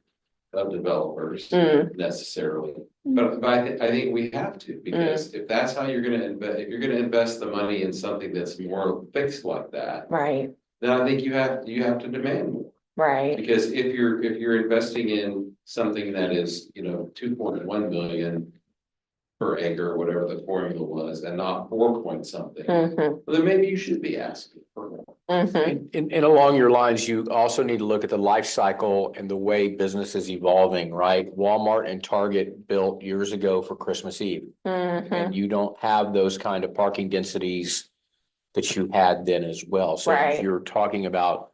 of developers Mm. necessarily. But I think we have to, because if that's how you're gonna invest, if you're gonna invest the money in something that's more fixed like that, right, then I think you have to demand more. right, Because if you're investing in something that is, 2.1 million per acre, or whatever the formula was, and not 4 point something, mhm, well, then maybe you should be asking for more. mhm, And along your lines, you also need to look at the life cycle and the way business is evolving, right? Walmart and Target built years ago for Christmas Eve. mhm, And you don't have those kind of parking densities that you had then as well. So if Right. you're talking about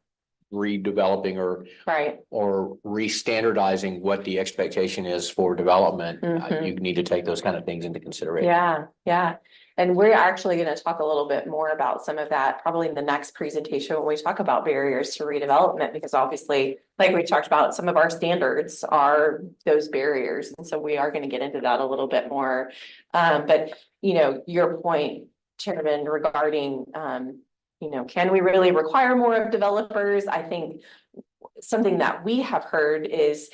redeveloping right, or re-standardizing what the expectation is for development, Mhm. you need to take those kind of things into consideration. yeah, yeah. And we're actually gonna talk a little bit more about some of that, probably in the next presentation, when we talk about barriers to redevelopment, because obviously, like we talked about, some of our standards are those barriers, and so we are gonna get into that a little bit more. But, your point, Chairman, regarding, can we really require more of developers? I think something that we have heard is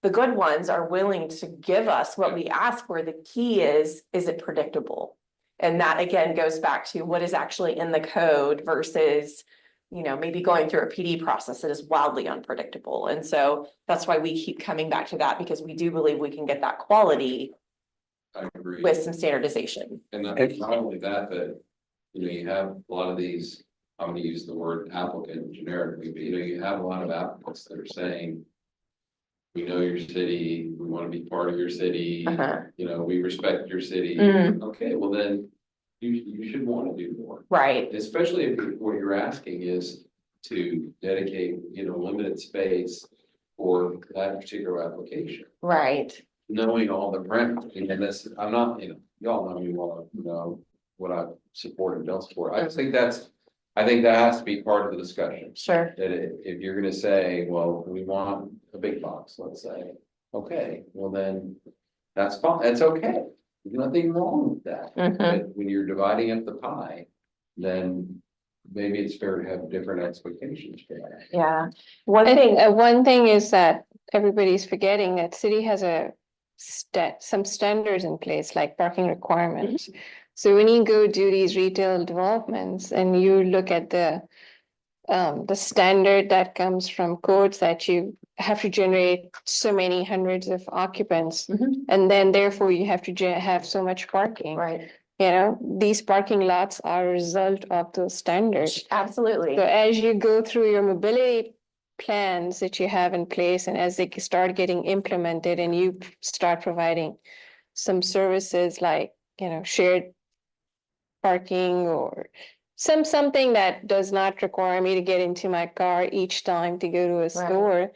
the good ones are willing to give us what we ask for. The key is it predictable? And that again goes back to what is actually in the code versus, maybe going through a PD process that is wildly unpredictable. And so that's why we keep coming back to that, because we do believe we can get that quality I agree. with some standardization. And not only that, but, you have a lot of these, I'm gonna use the word applicant generically, but you have a lot of applicants that are saying, we know your city, we wanna be part of your city, Uh-huh. We respect your city. Mm. Okay, well then, you should wanna do more. Right, Especially if what you're asking is to dedicate, limited space for that particular application. right, Knowing all the parameters, and this, I'm not, y'all know me well, what I support and don't support. I think that has to be part of the discussion. sure, That if you're gonna say, well, we want a big box, let's say, okay, well then, that's fine, that's okay. There's nothing wrong with that. Mhm. But when you're dividing up the pie, then maybe it's fair to have different expectations for that. yeah. One thing is that everybody's forgetting that city has some standards in place, like parking requirements. So when you go do these retail developments and you look at the standard that comes from codes that you have to generate so many hundreds of occupants, Mhm. and then therefore you have to have so much parking. Right, You know, these parking lots are a result of those standards. Absolutely. So as you go through your mobility plans that you have in place and as they start getting implemented and you start providing some services like, you know, shared parking or something that does not require me to get into my car each time to go to a store.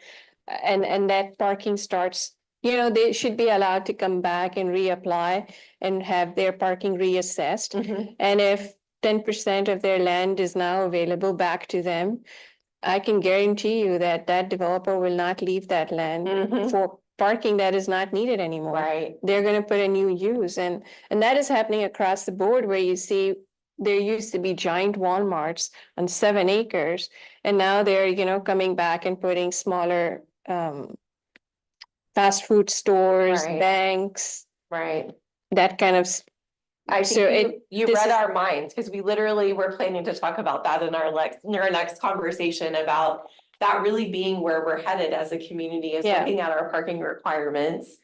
And that parking starts, you know, they should be allowed to come back and reapply and have their parking reassessed. Mhm. And if 10% of their land is now available back to them, I can guarantee you that that developer will not leave that land Mhm. for parking that is not needed anymore. Right. They're gonna put a new use and that is happening across the board where you see there used to be giant Walmarts on 7 acres and now they're, you know, coming back and putting smaller fast food stores, Right. banks, Right. that kind of I So think you this read is- our minds, because we literally were planning to talk about that in our next conversation about that really being where we're headed as a community, is Yeah. looking at our parking requirements.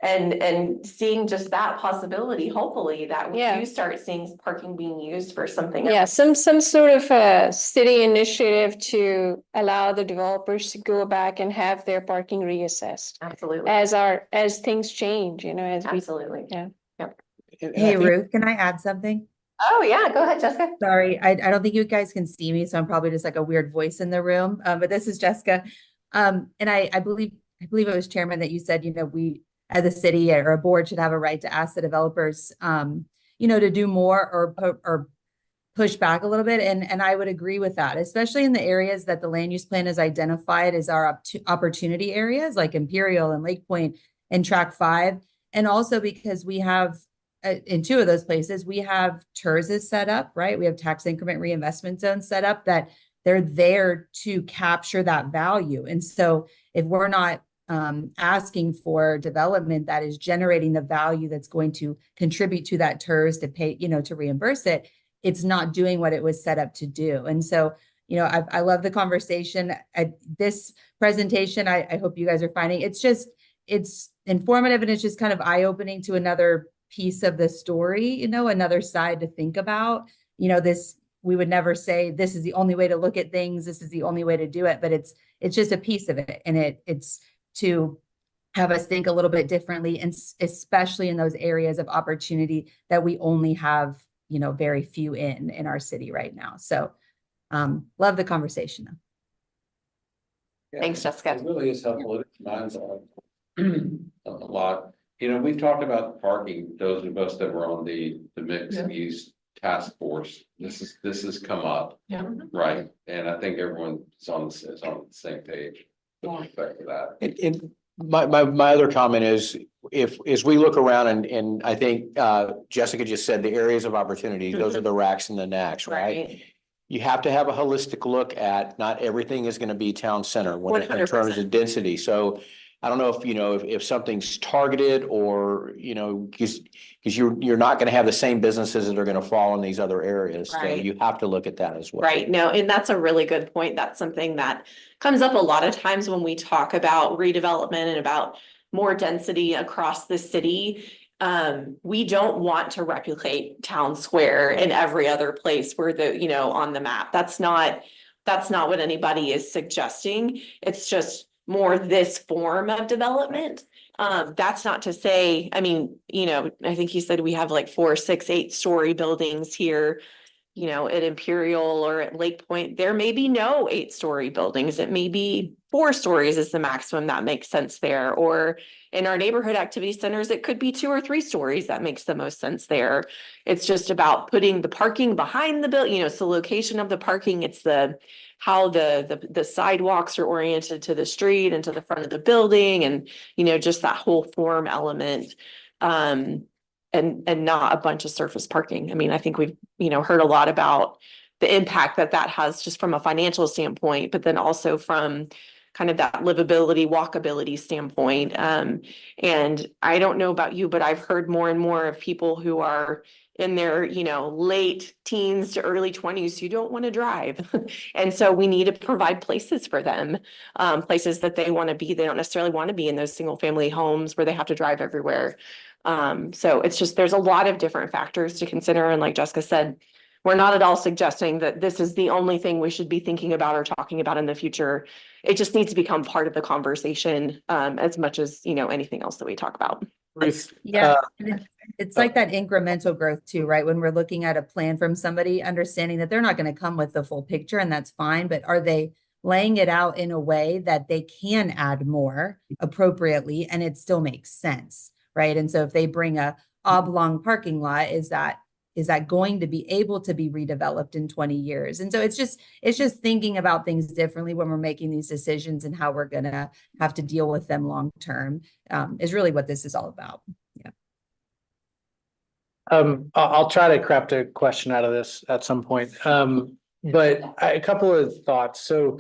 And seeing just that possibility, hopefully, that we Yeah. do start seeing parking being used for something Yeah, else. some sort of a city initiative to allow the developers to go back and have their parking reassessed Absolutely, as things change, you know, as we, absolutely. yeah. Hey Ruth, can I add something? Oh, yeah, go ahead, Jessica. Sorry, I don't think you guys can see me, so I'm probably just like a weird voice in the room. But this is Jessica. And I believe it was Chairman that you said, you know, we as a city or a board should have a right to ask the developers, you know, to do more or push back a little bit. And I would agree with that, especially in the areas that the land use plan has identified as our opportunity areas like Imperial and Lake Point and Track 5. And also because we have in 2 of those places, we have TERSs set up, right? We have tax increment reinvestment zones set up that they're there to capture that value. And so if we're not asking for development that is generating the value that's going to contribute to that TERS to pay, you know, to reimburse it, it's not doing what it was set up to do. And so, you know, I love the conversation. This presentation, I hope you guys are finding it's informative and it's just kind of eye-opening to another piece of the story, you know, another side to think about. You know, this, we would never say this is the only way to look at things, this is the only way to do it, but it's just a piece of it. And it's to have us think a little bit differently, and especially in those areas of opportunity that we only have, you know, very few in our city right now. So love the conversation though. Thanks, Jessica. It really is helpful. It reminds a lot. You know, we've talked about parking, those of us that were on the mixed use task force. This has come up, Yeah. right? And I think everyone is on the same page with respect to that. My other comment is, as we look around and I think Jessica just said the areas of opportunity, those are the racks and the NACs, right? You have to have a holistic look at, not everything is gonna be town center when in 100%. terms of density. So I don't know if, you know, if something's targeted or, you know, because you're not gonna have the same businesses that are gonna fall in these other areas. So Right. you have to look at that as well. Right, no, and that's a really good point. That's something that comes up a lot of times when we talk about redevelopment and about more density across the city. We don't want to replicate town square in every other place where you know, on the map. That's not what anybody is suggesting. It's just more this form of development. That's not to say, I mean, you know, I think he said we have like 4, 6, 8-story buildings here. You know, at Imperial or at Lake Point, there may be no 8-story buildings. It may be 4 stories is the maximum that makes sense there. Or in our neighborhood activity centers, it could be 2 or 3 stories that makes the most sense there. It's just about putting the parking behind the building, you know, it's the location of the parking. It's how the sidewalks are oriented to the street and to the front of the building, and, you know, just that whole form element. And not a bunch of surface parking. I mean, I think we've, you know, heard a lot about the impact that has just from a financial standpoint, but then also from kind of that livability, walkability standpoint. And I don't know about you, but I've heard more and more of people who are in their, you know, late teens to early 20s who don't want to drive. And so we need to provide places for them, places that they want to be. They don't necessarily want to be in those single family homes where they have to drive everywhere. So it's just, there's a lot of different factors to consider. And like Jessica said, we're not at all suggesting that this is the only thing we should be thinking about or talking about in the future. It just needs to become part of the conversation, as much as, anything else that we talk about. Ruth, Yeah, and it's like that incremental growth too, right? When we're looking at a plan from somebody, understanding that they're not going to come with the full picture, and that's fine, but are they laying it out in a way that they can add more appropriately and it still makes sense, right? And so if they bring a oblong parking lot, is that going to be able to be redeveloped in 20 years? And so it's just thinking about things differently when we're making these decisions and how we're gonna have to deal with them long term, is really what this is all about. Yeah. I'll try to craft a question out of this at some point. But a couple of thoughts. So,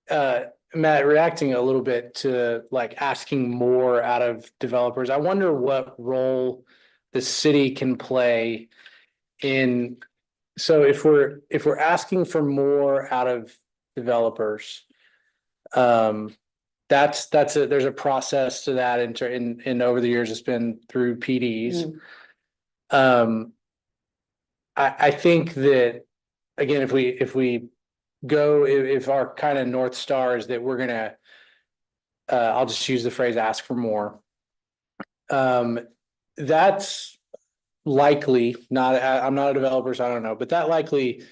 Matt, reacting a little bit to like asking more out of developers, I wonder what role the city can play in. So if we're asking for more out of developers, there's a process to that, and over the years it's been through PDs. I think that, again, if our kind of North Star is that we're gonna, I'll just use the phrase ask for more. That's likely not, I'm not a developer, so I don't know, but that likely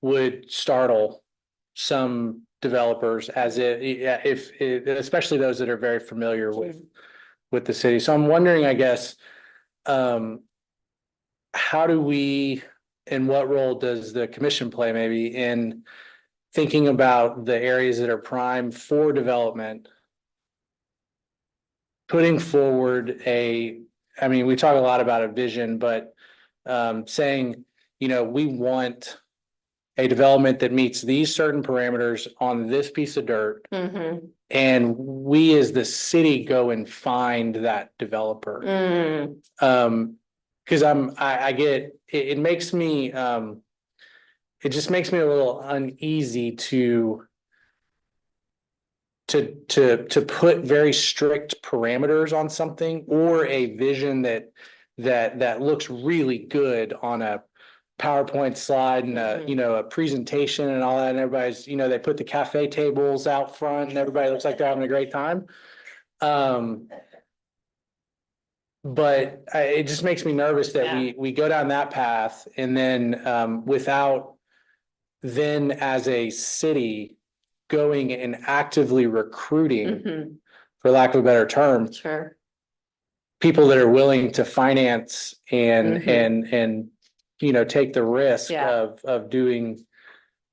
would startle some developers especially those that are very familiar with the city. So I'm wondering, I guess, how do we, and what role does the commission play maybe in thinking about the areas that are prime for development, putting forward we talk a lot about a vision, but saying, we want a development that meets these certain parameters on this piece of dirt. And we as the city go and find that developer. Because I get, it makes me, it just makes me a little uneasy to put very strict parameters on something, or a vision that looks really good on a PowerPoint slide and a presentation and all that, and everybody's, they put the cafe tables out front and everybody looks like they're having a great time. But it just makes me nervous that we go down that path, and then without then as a city going and actively recruiting, for lack of a better term, people that are willing to finance and take the risk of doing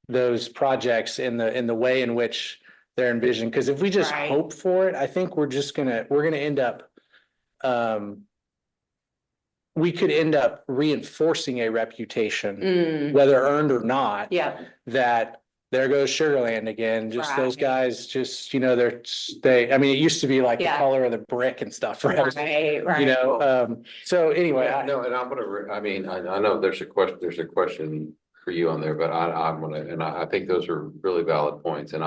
those projects in the way in which they're envisioned. Because if we just hope for it, I think we're gonna end up, we could end up reinforcing a reputation, whether earned or not. That there goes Sugar Land again, just those guys, just, it used to be like the color of the brick and stuff, right? So anyway. And I'm gonna, I know there's a question for you on there, but I'm gonna, and I think those are really valid points, and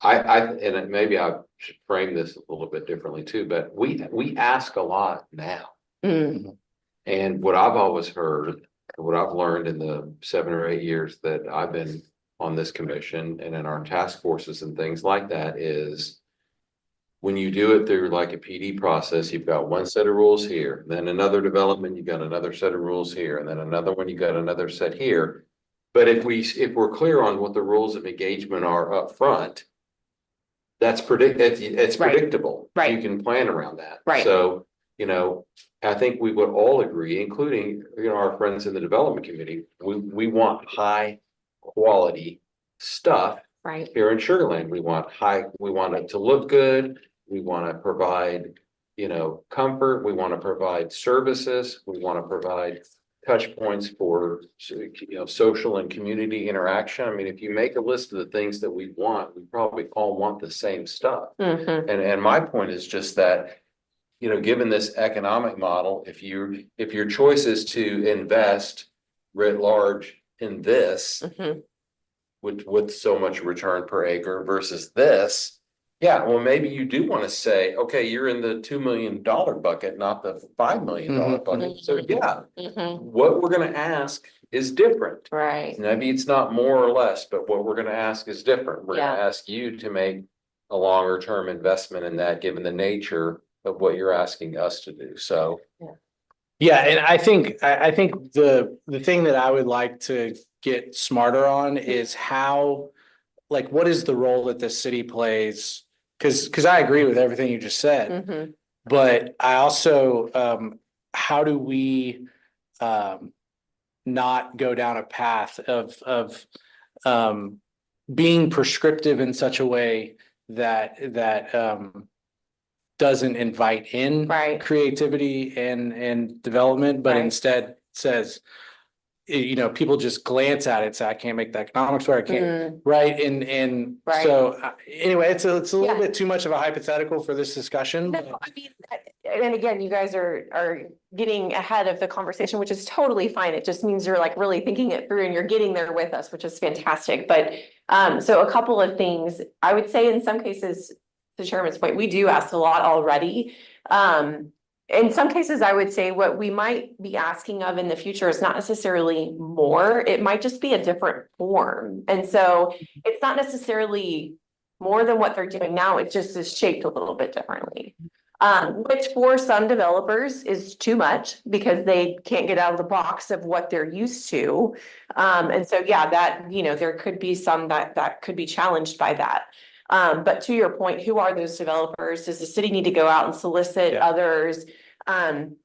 and maybe I should frame this a little bit differently too, but we ask a lot now. And what I've always heard, what I've learned in the 7 or 8 years that I've been on this commission and in our task forces and things like that, is when you do it through like a PD process, you've got one set of rules here, then another development, you've got another set of rules here, and then another one, you got another set here. But if we're clear on what the rules of engagement are up front, it's predictable. You can plan around that. So, I think we would all agree, including, our friends in the development committee, we want high quality stuff here in Sugar Land. We want it to look good. We want to provide, comfort. We want to provide services. We want to provide touch points for, social and community interaction. If you make a list of the things that we want, we probably all want the same stuff. And my point is just that, given this economic model, if your choice is to invest writ large in this, with so much return per acre versus this, Yeah, well, maybe you do want to say, okay, you're in the $2 million bucket, not the $5 million Mhm. bucket. So yeah, Mhm. what we're gonna ask is different. Right. Maybe it's not more or less, but what we're gonna ask is different. We're gonna Yeah. ask you to make a longer term investment in that, given the nature of what you're asking us to do. So. Yeah, and I think the thing that I would like to get smarter on is how, like, what is the role that the city plays? Cause I agree with everything you just said, Mhm. but I also, how do we, not go down a path of, being prescriptive in such a way that doesn't invite in Right. creativity and development, but Right. instead says, you know, people just glance at it, and say, I can't make the economics work, I can't, Mm, right? And Right. so anyway, it's a little Yeah. bit too much of a hypothetical for this discussion. No, I mean, and again, you guys are getting ahead of the conversation, which is totally fine. It just means you're like really thinking it through and you're getting there with us, which is fantastic. But so a couple of things, I would say in some cases, to Chairman's point, we do ask a lot already. In some cases, I would say what we might be asking of in the future is not necessarily more, it might just be a different form. And so it's not necessarily more than what they're doing now, it just is shaped a little bit differently. Which for some developers is too much because they can't get out of the box of what they're used to. And so, yeah, that, you know, there could be some that could be challenged by that. But to your point, who are those developers? Does the city need to go out and solicit Yeah. others?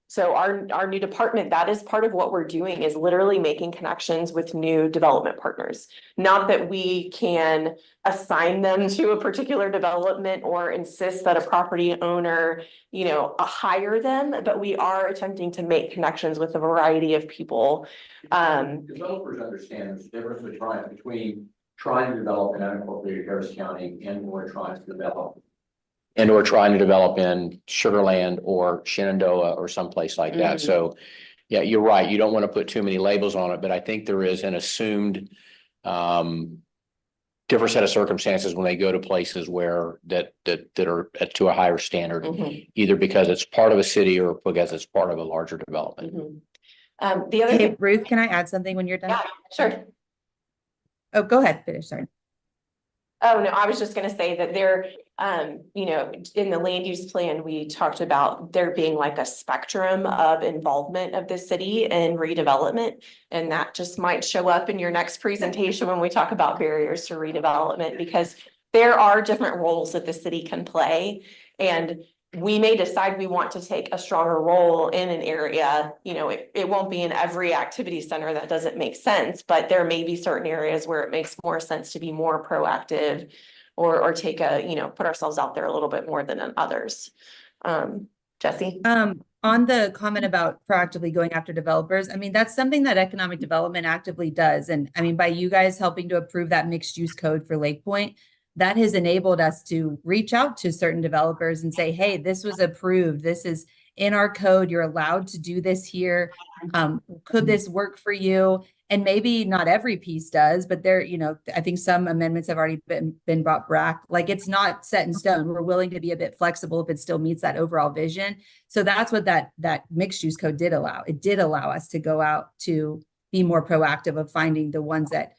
So our new department, that is part of what we're doing, is literally making connections with new development partners. Not that we can assign them to a particular development or insist that a property owner, you know, hire them, but we are attempting to make connections with a variety of people. Developers understand there's a difference between trying to develop in unincorporated Harris County and or trying to develop in Sugar Land or Shenandoah or someplace like that. Mhm. So, yeah, you're right. You don't want to put too many labels on it, but I think there is an assumed different set of circumstances when they go to places where that are to a higher standard, Mhm. either because it's part of a city or because it's part of a larger development. Mhm. The other Hey, thing, Ruth, can I add something when you're done? yeah, sure. Oh, go ahead, finish, sorry. Oh, no, I was just gonna say that there, you know, in the land use plan, we talked about there being like a spectrum of involvement of the city in redevelopment. And that just might show up in your next presentation when we talk about barriers to redevelopment, because there are different roles that the city can play. And we may decide we want to take a stronger role in an area, you know, it won't be in every activity center, that doesn't make sense, but there may be certain areas where it makes more sense to be more proactive or take a, you know, put ourselves out there a little bit more than in others. Jesse? On the comment about proactively going after developers, I mean, that's something that economic development actively does. And I mean, by you guys helping to approve that mixed use code for Lake Point, that has enabled us to reach out to certain developers and say, hey, this was approved. This is in our code. You're allowed to do this here. Could this work for you? And maybe not every piece does, but there, you know, I think some amendments have already been brought back. Like, it's not set in stone. We're willing to be a bit flexible if it still meets that overall vision. So that's what that mixed use code did allow. It did allow us to go out to be more proactive of finding the ones that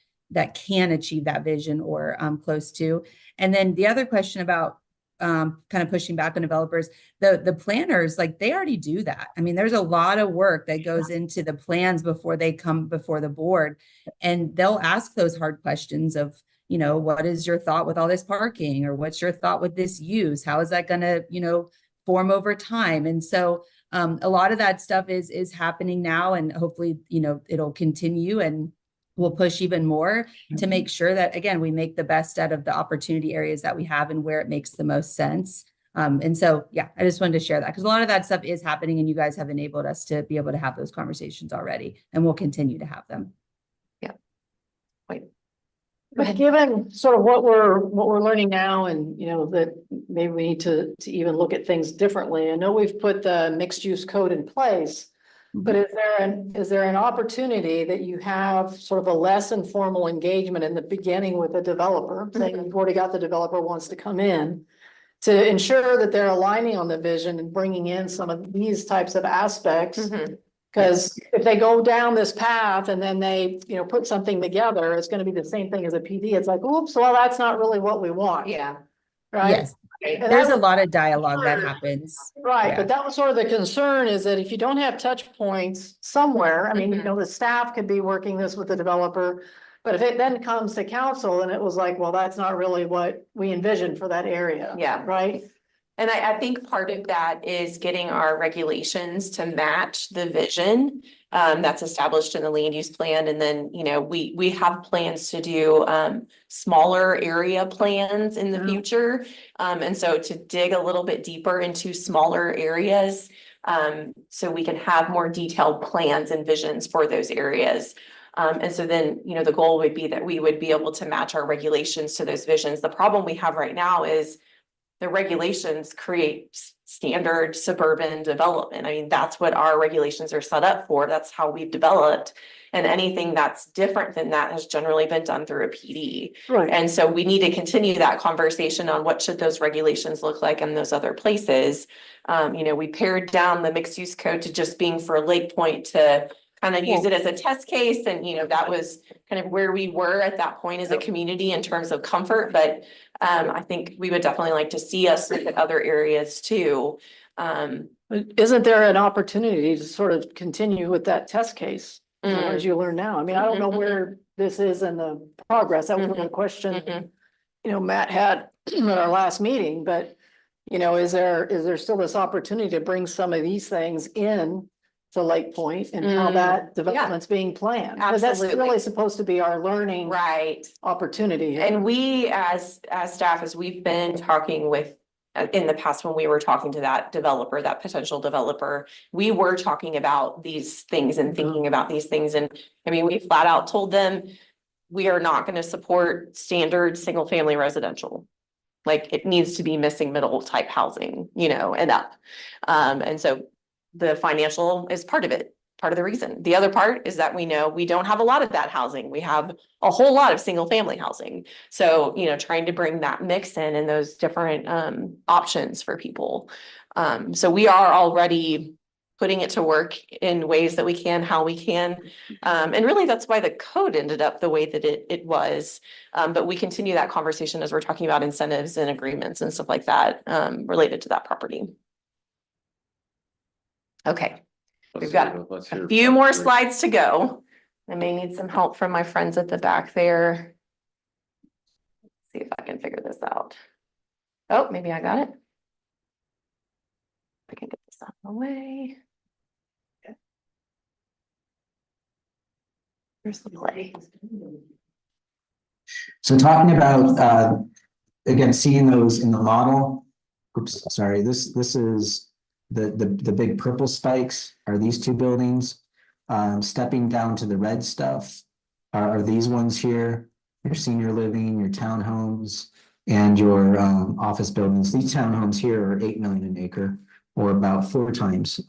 can achieve that vision or close to. And then the other question about kind of pushing back on developers, the planners, like, they already do that. I mean, there's a lot of work that goes into the plans before they come before the board, and they'll ask those hard questions of, you know, what is your thought with all this parking, or what's your thought with this use? How is that going to, you know, form over time? And so a lot of that stuff is happening now, and hopefully, you know, it'll continue, and we'll push even more to make sure that, again, we make the best out of the opportunity areas that we have and where it makes the most sense. And so, yeah, I just wanted to share that, because a lot of that stuff is happening, and you guys have enabled us to be able to have those conversations already, and we'll continue to have them. Yeah. Wait. But given sort of what we're learning now, and you know, that maybe we need to even look at things differently. I know we've put the mixed use code in place, but is there an opportunity that you have sort of a less informal engagement in the beginning with the developer, saying you've already got the developer wants to come in, to ensure that they're aligning on the vision and bringing in some of these types of aspects. Mhm. Cause if they go down this path and then they, put something together, it's gonna be the same thing as a PD. It's like, oops, well, that's not really what we want. Yeah. Right? Yes, And there's that a was- lot of dialogue that happens. Right, Yeah. but that was sort of the concern is that if you don't have touch points somewhere, I mean, Mhm. the staff could be working this with the developer. But if it then comes to council and it was like, well, that's not really what we envisioned for that area. Yeah. Right? And I think part of that is getting our regulations to match the vision that's established in the land use plan. And then, we have plans to do smaller area plans in the Yeah. future. And so to dig a little bit deeper into smaller areas, so we can have more detailed plans and visions for those areas. And so then, the goal would be that we would be able to match our regulations to those visions. The problem we have right now is the regulations create standard suburban development. I mean, that's what our regulations are set up for. That's how we've developed. And anything that's different than that has generally been done through a PD. Right. And so we need to continue that conversation on what should those regulations look like in those other places. We pared down the mixed use code to just being for Lake Point to kind of use it as a test case. And, that was kind of where we were at that point as a community in terms of comfort. But I think we would definitely like to see us look at other areas too. But isn't there an opportunity to sort of continue with that test case? As you learn now? I mean, I don't know where this is in the progress. That was a question, Matt had at our last meeting, but is there still this opportunity to bring some of these things in to Lake Point and how that development's being planned? Because that's Absolutely. really supposed to be our learning Right. opportunity. And we, as staff, as we've been talking with, in the past, when we were talking to that developer, that potential developer, we were talking about these things and thinking about these things. And I mean, we flat out told them, we are not going to support standard single family residential. Like it needs to be missing middle type housing, and up. And so the financial is part of it, part of the reason. The other part is that we know we don't have a lot of that housing. We have a whole lot of single family housing. So, trying to bring that mix in and those different options for people. So we are already putting it to work in ways that we can, how we can. And really that's why the code ended up the way that it was. But we continue that conversation as we're talking about incentives and agreements and stuff like that related to that property. Okay. We've got a few more slides to go. I may need some help from my friends at the back there. Let's see if I can figure this out. Oh, maybe I got it. I can get this out of the way. Here's the play. So talking about, again, seeing those in the model. Oops, sorry, this is the big purple spikes are these two buildings. Stepping down to the red stuff are these ones here, your senior living, your townhomes, and your office buildings. These townhomes here are 8 million an acre, or about 4 times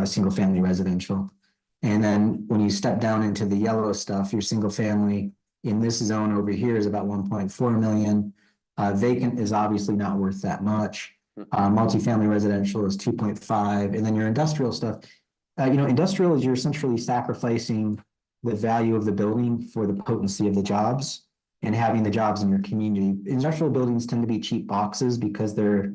single family residential. And then when you step down into the yellow stuff, your single family in this zone over here is about 1.4 million. Vacant is obviously not worth that much. Multifamily residential is 2.5, and then your industrial stuff. Industrial is you're essentially sacrificing the value of the building for the potency of the jobs and having the jobs in your community. Industrial buildings tend to be cheap boxes because they're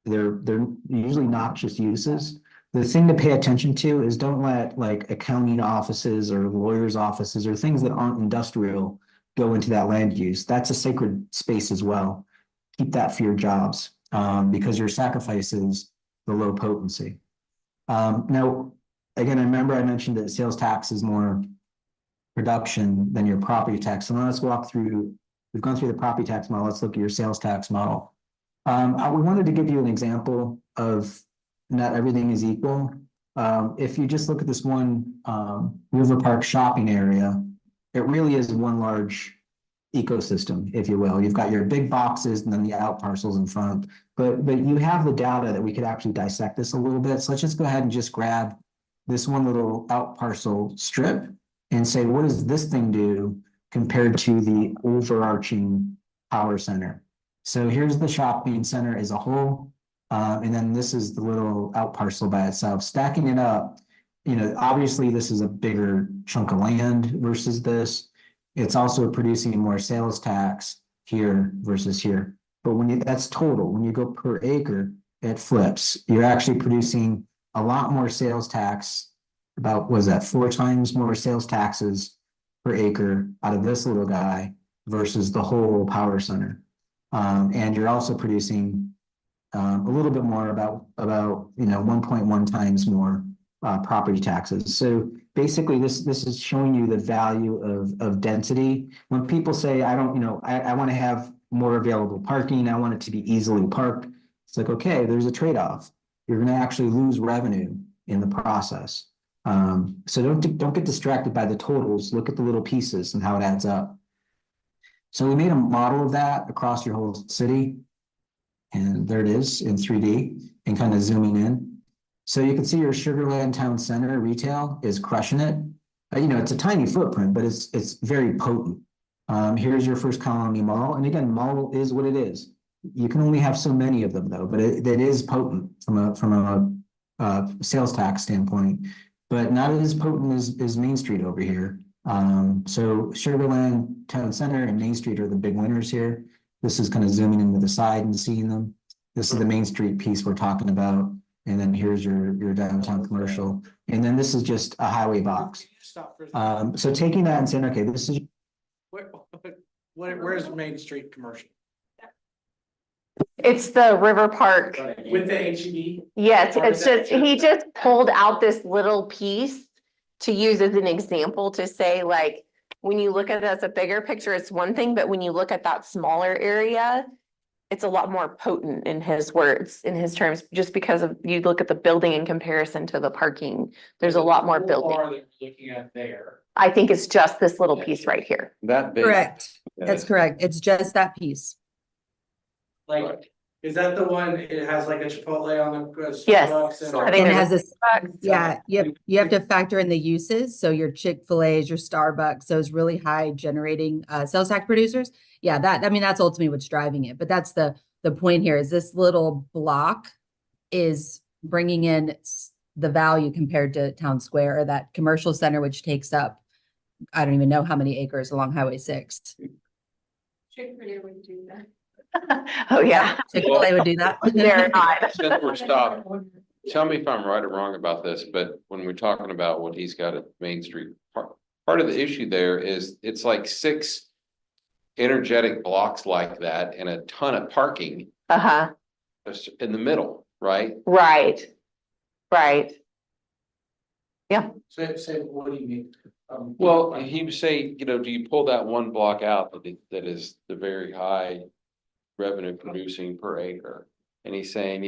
usually noxious uses. The thing to pay attention to is don't let like accounting offices or lawyers' offices or things that aren't industrial go into that land use. That's a sacred space as well. Keep that for your jobs because your sacrifice is the low potency. Now, again, I remember I mentioned that sales tax is more production than your property tax. So now let's walk through, we've gone through the property tax model. Let's look at your sales tax model. We wanted to give you an example of not everything is equal. If you just look at this one River Park shopping area, it really is one large ecosystem, if you will. You've got your big boxes and then the out parcels in front, but you have the data that we could actually dissect this a little bit. So let's just go ahead and just grab this one little out parcel strip and say, what does this thing do compared to the overarching power center? So here's the shopping center as a whole. And then this is the little out parcel by itself, stacking it up. Obviously this is a bigger chunk of land versus this. It's also producing more sales tax here versus here. But that's total, when you go per acre, it flips. You're actually producing a lot more sales tax. About, was that 4 times more sales taxes per acre out of this little guy versus the whole power center. And you're also producing a little bit more, about 1.1 times more property taxes. So basically this is showing you the value of density. When people say, I want to have more available parking, I want it to be easily parked. It's like, okay, there's a trade-off. You're going to actually lose revenue in the process. So don't get distracted by the totals. Look at the little pieces and how it adds up. So we made a model of that across your whole city. And there it is in 3D and kind of zooming in. So you can see your Sugar Land Town Center retail is crushing it. It's a tiny footprint, but it's very potent. Here's your First Colony Mall. And again, mall is what it is. You can only have so many of them though, but it is potent from a sales tax standpoint, but not as potent as Main Street over here. So Sugar Land Town Center and Main Street are the big winners here. This is kind of zooming into the side and seeing them. This is the Main Street piece we're talking about. And then here's your downtown commercial. And then this is just a highway box. So taking that and saying, okay, this is. Where's Main Street commercial? It's the River Park. With the HEB? Yes, it's just, he just pulled out this little piece to use as an example to say, like, when you look at it as a bigger picture, it's one thing, but when you look at that smaller area, it's a lot more potent in his words, in his terms, just because of, you look at the building in comparison to the parking, there's a lot more building. Looking at there. I think it's just this little piece right here. That big. Correct. That's correct. It's just that piece. Like, is that the one, it has like a Chipotle on the. Yes. Starbucks and- I think And it there's has this, yeah, you have to factor in the uses. So your Chick-fil-A's, your Starbucks, those really high generating sales tax producers. Yeah, that's ultimately what's driving it. But that's the point here is this little block is bringing in the value compared to Town Square or that commercial center, which takes up, I don't even know how many acres along Highway 6. Chick-fil-A would do that. Oh, yeah. Chick-fil-A would do that. They're not. Since we're stopped, tell me if I'm right or wrong about this, but when we're talking about what he's got at Main Street, part of the issue there is it's like 6 energetic blocks like that and a ton of parking Uh-huh, in the middle, right? right. Say, what do you mean? Well, he was saying, do you pull that one block out that is the very high revenue producing per acre? And he's saying,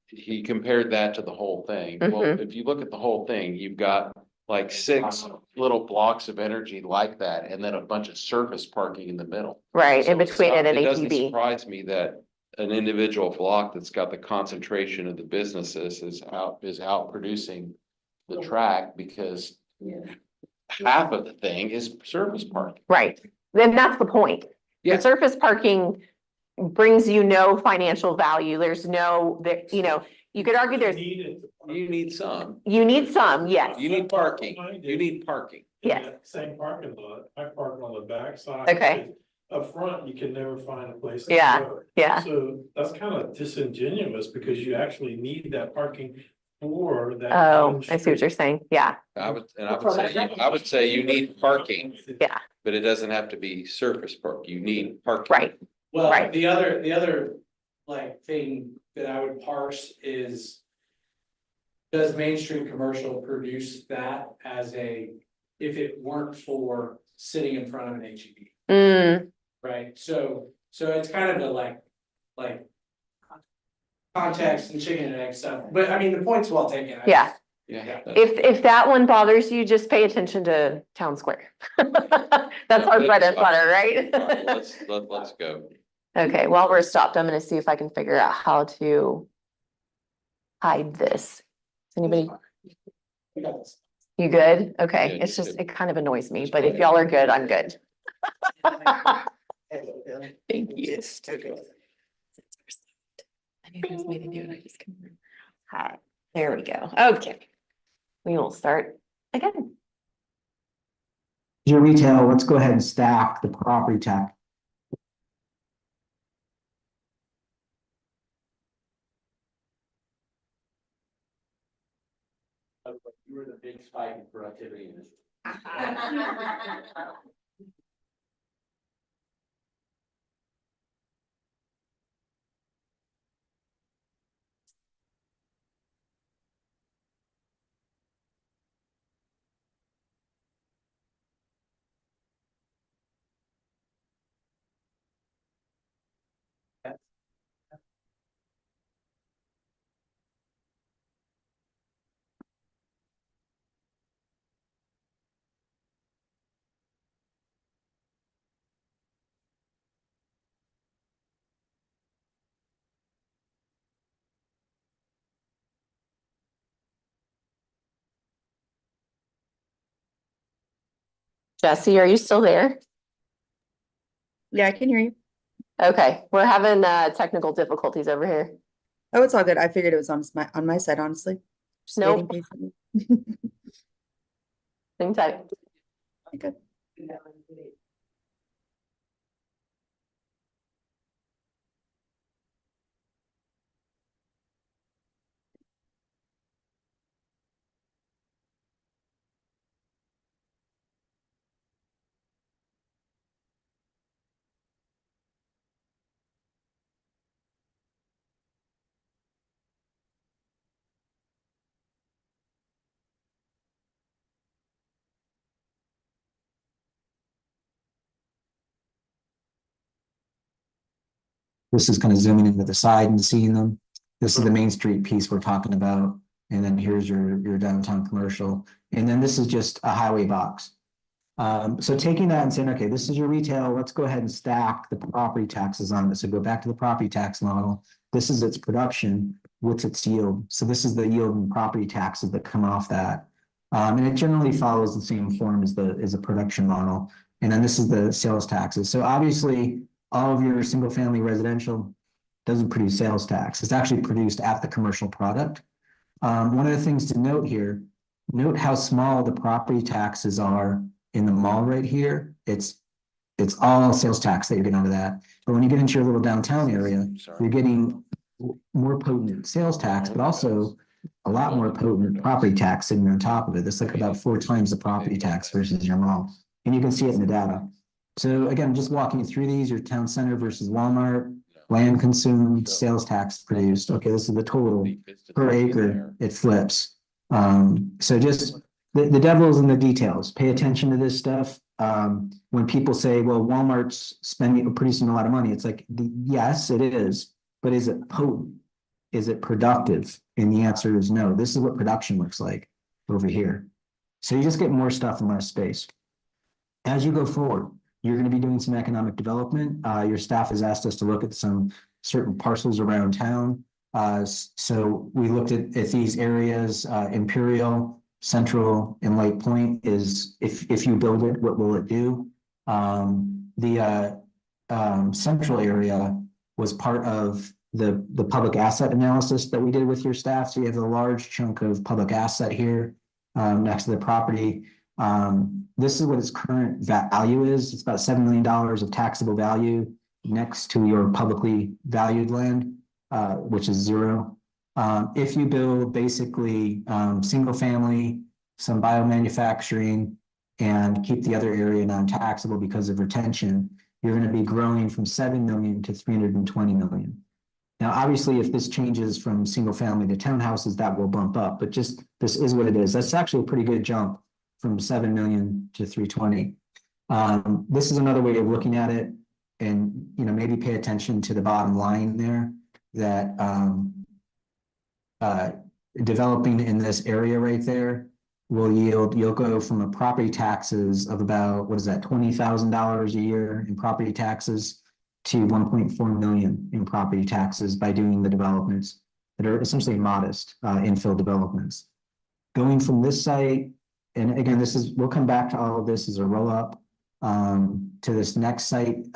he compared that to the whole thing. Well, if you look at the whole thing, you've got like 6 little blocks of energy like that, and then a bunch of surface parking in the middle. Right, in So between it and It doesn't HEB. surprise me that an individual block that's got the concentration of the businesses is out producing the track, because half of the thing is surface parking. Right, then that's the point. Yeah. The surface parking brings you no financial value. There's no, you could argue there's, You need some. you need some, yes. You need parking. You need parking. Yes. Same parking lot. I park on the back side. Okay. Up front, you can never find a place. to Yeah, park. yeah. So that's kind of disingenuous because you actually need that parking for that. Oh, main I see what you're street. saying. Yeah, I would say you need parking, yeah, but it doesn't have to be surface park. You need parking. right. Well, Right. the other like thing that I would parse is. Does Main Street Commercial produce that as if it weren't for sitting in front of an HEB, Mm, right? So it's kind of the like. Context and chicken and egg stuff, but I mean, the point's well taken. yeah. Yeah. If that one bothers you, just pay attention to Town Square. That's our bread and butter, right? All right, let's go. Okay, while we're stopped, I'm gonna see if I can figure out how to hide this. Anybody, We got this. you good? Okay, Yeah, it's you just, good. it kind of annoys me, but if y'all are good, I'm good. Thank you. I knew there was a way to do it, I just couldn't remember. Hi, there we go. Okay. We will start again. Your retail, let's go ahead and stack the property tax. You were the big spike in productivity in this. Jesse, are you still there? Yeah, I can hear you. Okay, we're having technical difficulties over here. Oh, it's all good. I figured it was on my side, honestly. Just Nope. waiting patiently. Same type. Good. This is kind of zooming into the side and seeing them. This is the Main Street piece we're talking about. And then here's your downtown commercial. And then this is just a highway box. So taking that and saying, okay, this is your retail, let's go ahead and stack the property taxes on this. So go back to the property tax model. This is its production. What's its yield? So this is the yield and property taxes that come off that. And it generally follows the same form as the production model. And then this is the sales taxes. So obviously, all of your single family residential doesn't produce sales tax. It's actually produced at the commercial product. One of the things to note here, note how small the property taxes are in the mall right here. It's all sales tax that you're getting out of that. But when you get into your little downtown area, you're getting more potent sales tax, but also a lot more potent property tax sitting on top of it. It's like about 4 times the property tax versus your mall. And you can see it in the data. So again, just walking you through these, your town center versus Walmart, land consumed, sales tax produced. Okay, this is the total per acre, it flips. So just the devil's in the details. Pay attention to this stuff. When people say, well, Walmart's producing a lot of money, it's like, yes, it is, but is it potent? Is it productive? And the answer is no. This is what production looks like over here. So you just get more stuff in less space. As you go forward, you're going to be doing some economic development. Your staff has asked us to look at some certain parcels around town. So we looked at these areas, Imperial, Central, and Lake Point is, if you build it, what will it do? The Central area was part of the public asset analysis that we did with your staff. So you have a large chunk of public asset here next to the property. This is what its current value is. It's about $7 million of taxable value next to your publicly valued land, which is 0. If you build basically single family, some biomanufacturing, and keep the other area non-taxable because of retention, you're going to be growing from 7 million to 320 million. Now, obviously, if this changes from single family to townhouses, that will bump up, but just this is what it is. That's actually a pretty good jump from 7 million to 320. This is another way of looking at it, and maybe pay attention to the bottom line there, that developing in this area right there will yield, you'll go from a property taxes of about, what is that, $20,000 a year in property taxes to 1.4 million in property taxes by doing the developments that are essentially modest infill developments. Going from this site, and again, we'll come back to all of this as a roll up to this next site,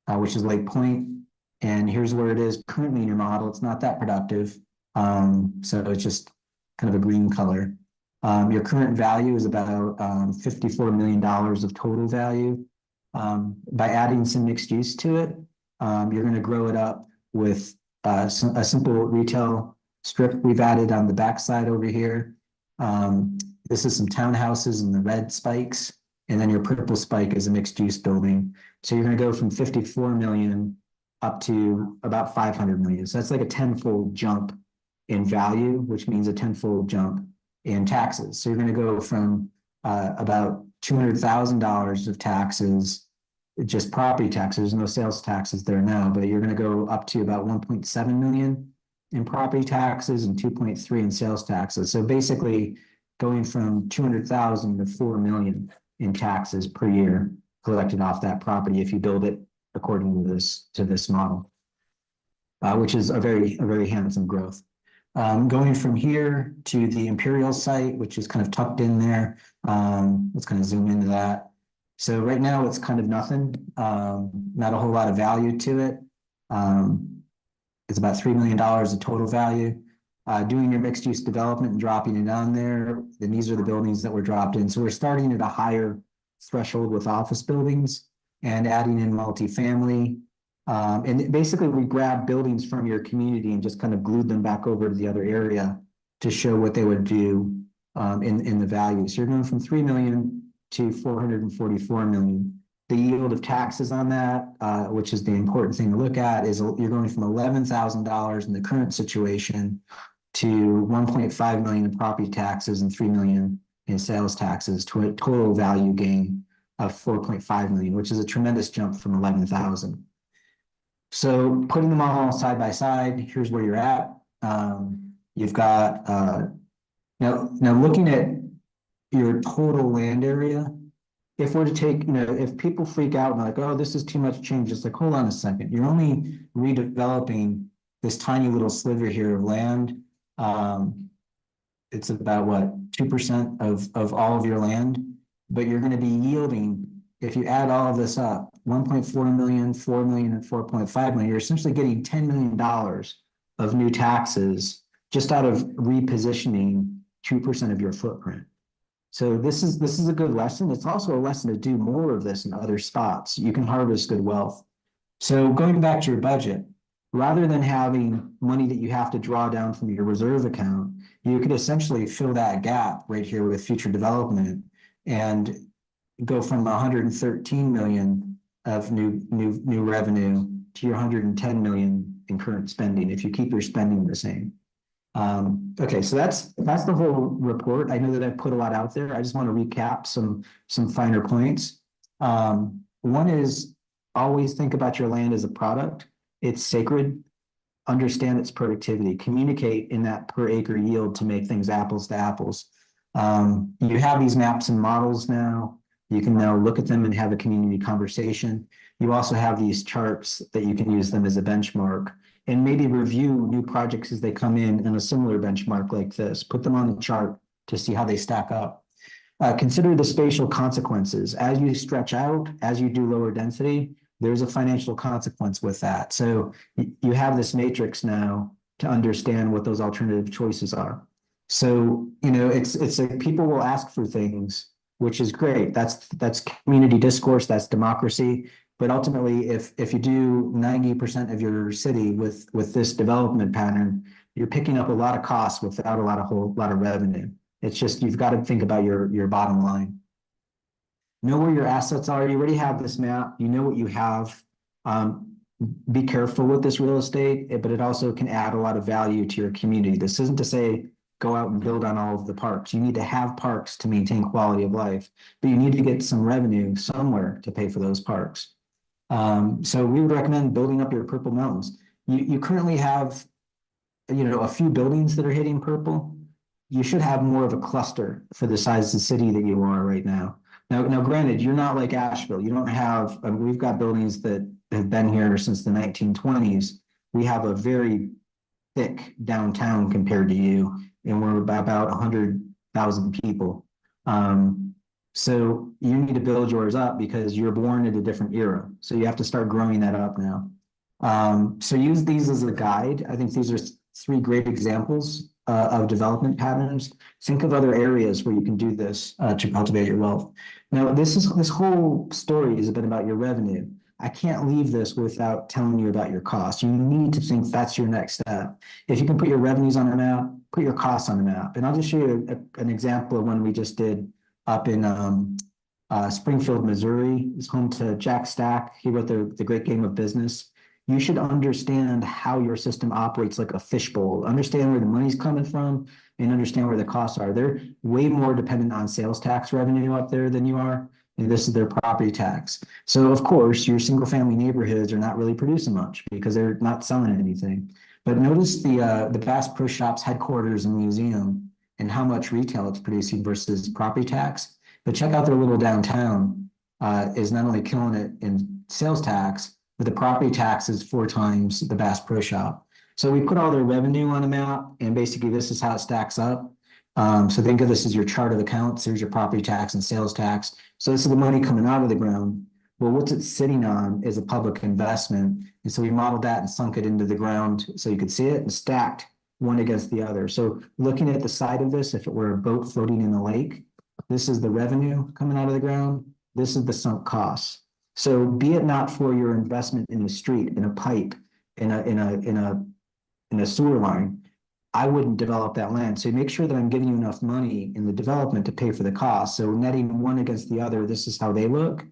which is Lake Point. And here's where it is currently in your model. It's not that productive. So it's just kind of a green color. Your current value is about $54 million of total value. By adding some mixed use to it, you're going to grow it up with a simple retail strip we've added on the backside over here. This is some townhouses in the red spikes, and then your purple spike is a mixed use building. So you're going to go from 54 million up to about 500 million. So that's like a tenfold jump in value, which means a tenfold jump in taxes. So you're going to go from about $200,000 of taxes, just property taxes, no sales taxes there now, but you're going to go up to about 1.7 million in property taxes and 2.3 in sales taxes. So basically going from 200,000 to 4 million in taxes per year collected off that property if you build it according to this model, which is a very handsome growth. Going from here to the Imperial site, which is kind of tucked in there. Let's kind of zoom into that. So right now it's kind of nothing, not a whole lot of value to it. It's about $3 million of total value. Doing your mixed use development and dropping it on there, then these are the buildings that were dropped in. So we're starting at a higher threshold with office buildings and adding in multifamily. And basically we grabbed buildings from your community and just kind of glued them back over to the other area to show what they would do in the value. So you're going from 3 million to 444 million. The yield of taxes on that, which is the important thing to look at, is you're going from $11,000 in the current situation to 1.5 million in property taxes and 3 million in sales taxes, to a total value gain of 4.5 million, which is a tremendous jump from 11,000. So putting them all side by side, here's where you're at. You've got now looking at your total land area. If we're to take, if people freak out and like, oh, this is too much change, it's like, hold on a second. You're only redeveloping this tiny little sliver here of land. It's about what, 2% of all of your land, but you're going to be yielding, if you add all of this up, 1.4 million, 4 million, and 4.5 million, you're essentially getting $10 million of new taxes just out of repositioning 2% of your footprint. So this is a good lesson. It's also a lesson to do more of this in other spots. You can harvest good wealth. So going back to your budget, rather than having money that you have to draw down from your reserve account, you could essentially fill that gap right here with future development and go from 113 million of new revenue to your 110 million in current spending if you keep your spending the same. Okay, so that's the whole report. I know that I put a lot out there. I just want to recap some finer points. One is always think about your land as a product. It's sacred. Understand its productivity. Communicate in that per acre yield to make things apples to apples. You have these maps and models now. You can now look at them and have a community conversation. You also have these charts that you can use them as a benchmark and maybe review new projects as they come in a similar benchmark like this. Put them on the chart to see how they stack up. Consider the spatial consequences. As you stretch out, as you do lower density, there's a financial consequence with that. So you have this matrix now to understand what those alternative choices are. So, it's like people will ask for things, which is great. That's community discourse, that's democracy. But ultimately, if you do 90% of your city with this development pattern, you're picking up a lot of costs without a whole lot of revenue. It's just, you've got to think about your bottom line. Know where your assets are. You already have this map. You know what you have. Be careful with this real estate, but it also can add a lot of value to your community. This isn't to say go out and build on all of the parks. You need to have parks to maintain quality of life, but you need to get some revenue somewhere to pay for those parks. So we would recommend building up your purple mountains. You currently have, a few buildings that are hitting purple. You should have more of a cluster for the size of the city that you are right now. Now, granted, you're not like Asheville. You don't have, we've got buildings that have been here since the 1920s. We have a very thick downtown compared to you, and we're about 100,000 people. So you need to build yours up because you're born in a different era. So you have to start growing that up now. So use these as a guide. I think these are three great examples of development patterns. Think of other areas where you can do this to cultivate your wealth. Now, this whole story has been about your revenue. I can't leave this without telling you about your costs. You need to think that's your next step. If you can put your revenues on a map, put your costs on a map. And I'll just show you an example of one we just did up in Springfield, Missouri. It's home to Jack Stack. He wrote the Great Game of Business. You should understand how your system operates like a fishbowl, understand where the money's coming from and understand where the costs are. They're way more dependent on sales tax revenue up there than you are. And this is their property tax. So of course, your single family neighborhoods are not really producing much because they're not selling anything. But notice the Bass Pro Shops headquarters and museum and how much retail it's producing versus property tax. But check out their little downtown is not only killing it in sales tax, but the property tax is 4 times the Bass Pro Shop. So we put all their revenue on a map, and basically this is how it stacks up. So think of this as your chart of accounts. There's your property tax and sales tax. So this is the money coming out of the ground. Well, what's it sitting on is a public investment. And so we modeled that and sunk it into the ground so you could see it and stacked one against the other. So looking at the side of this, if it were a boat floating in the lake, this is the revenue coming out of the ground. This is the sunk costs. So be it not for your investment in a street, in a pipe, in a sewer line, I wouldn't develop that land. So make sure that I'm giving you enough money in the development to pay for the cost. So netting one against the other, this is how they look.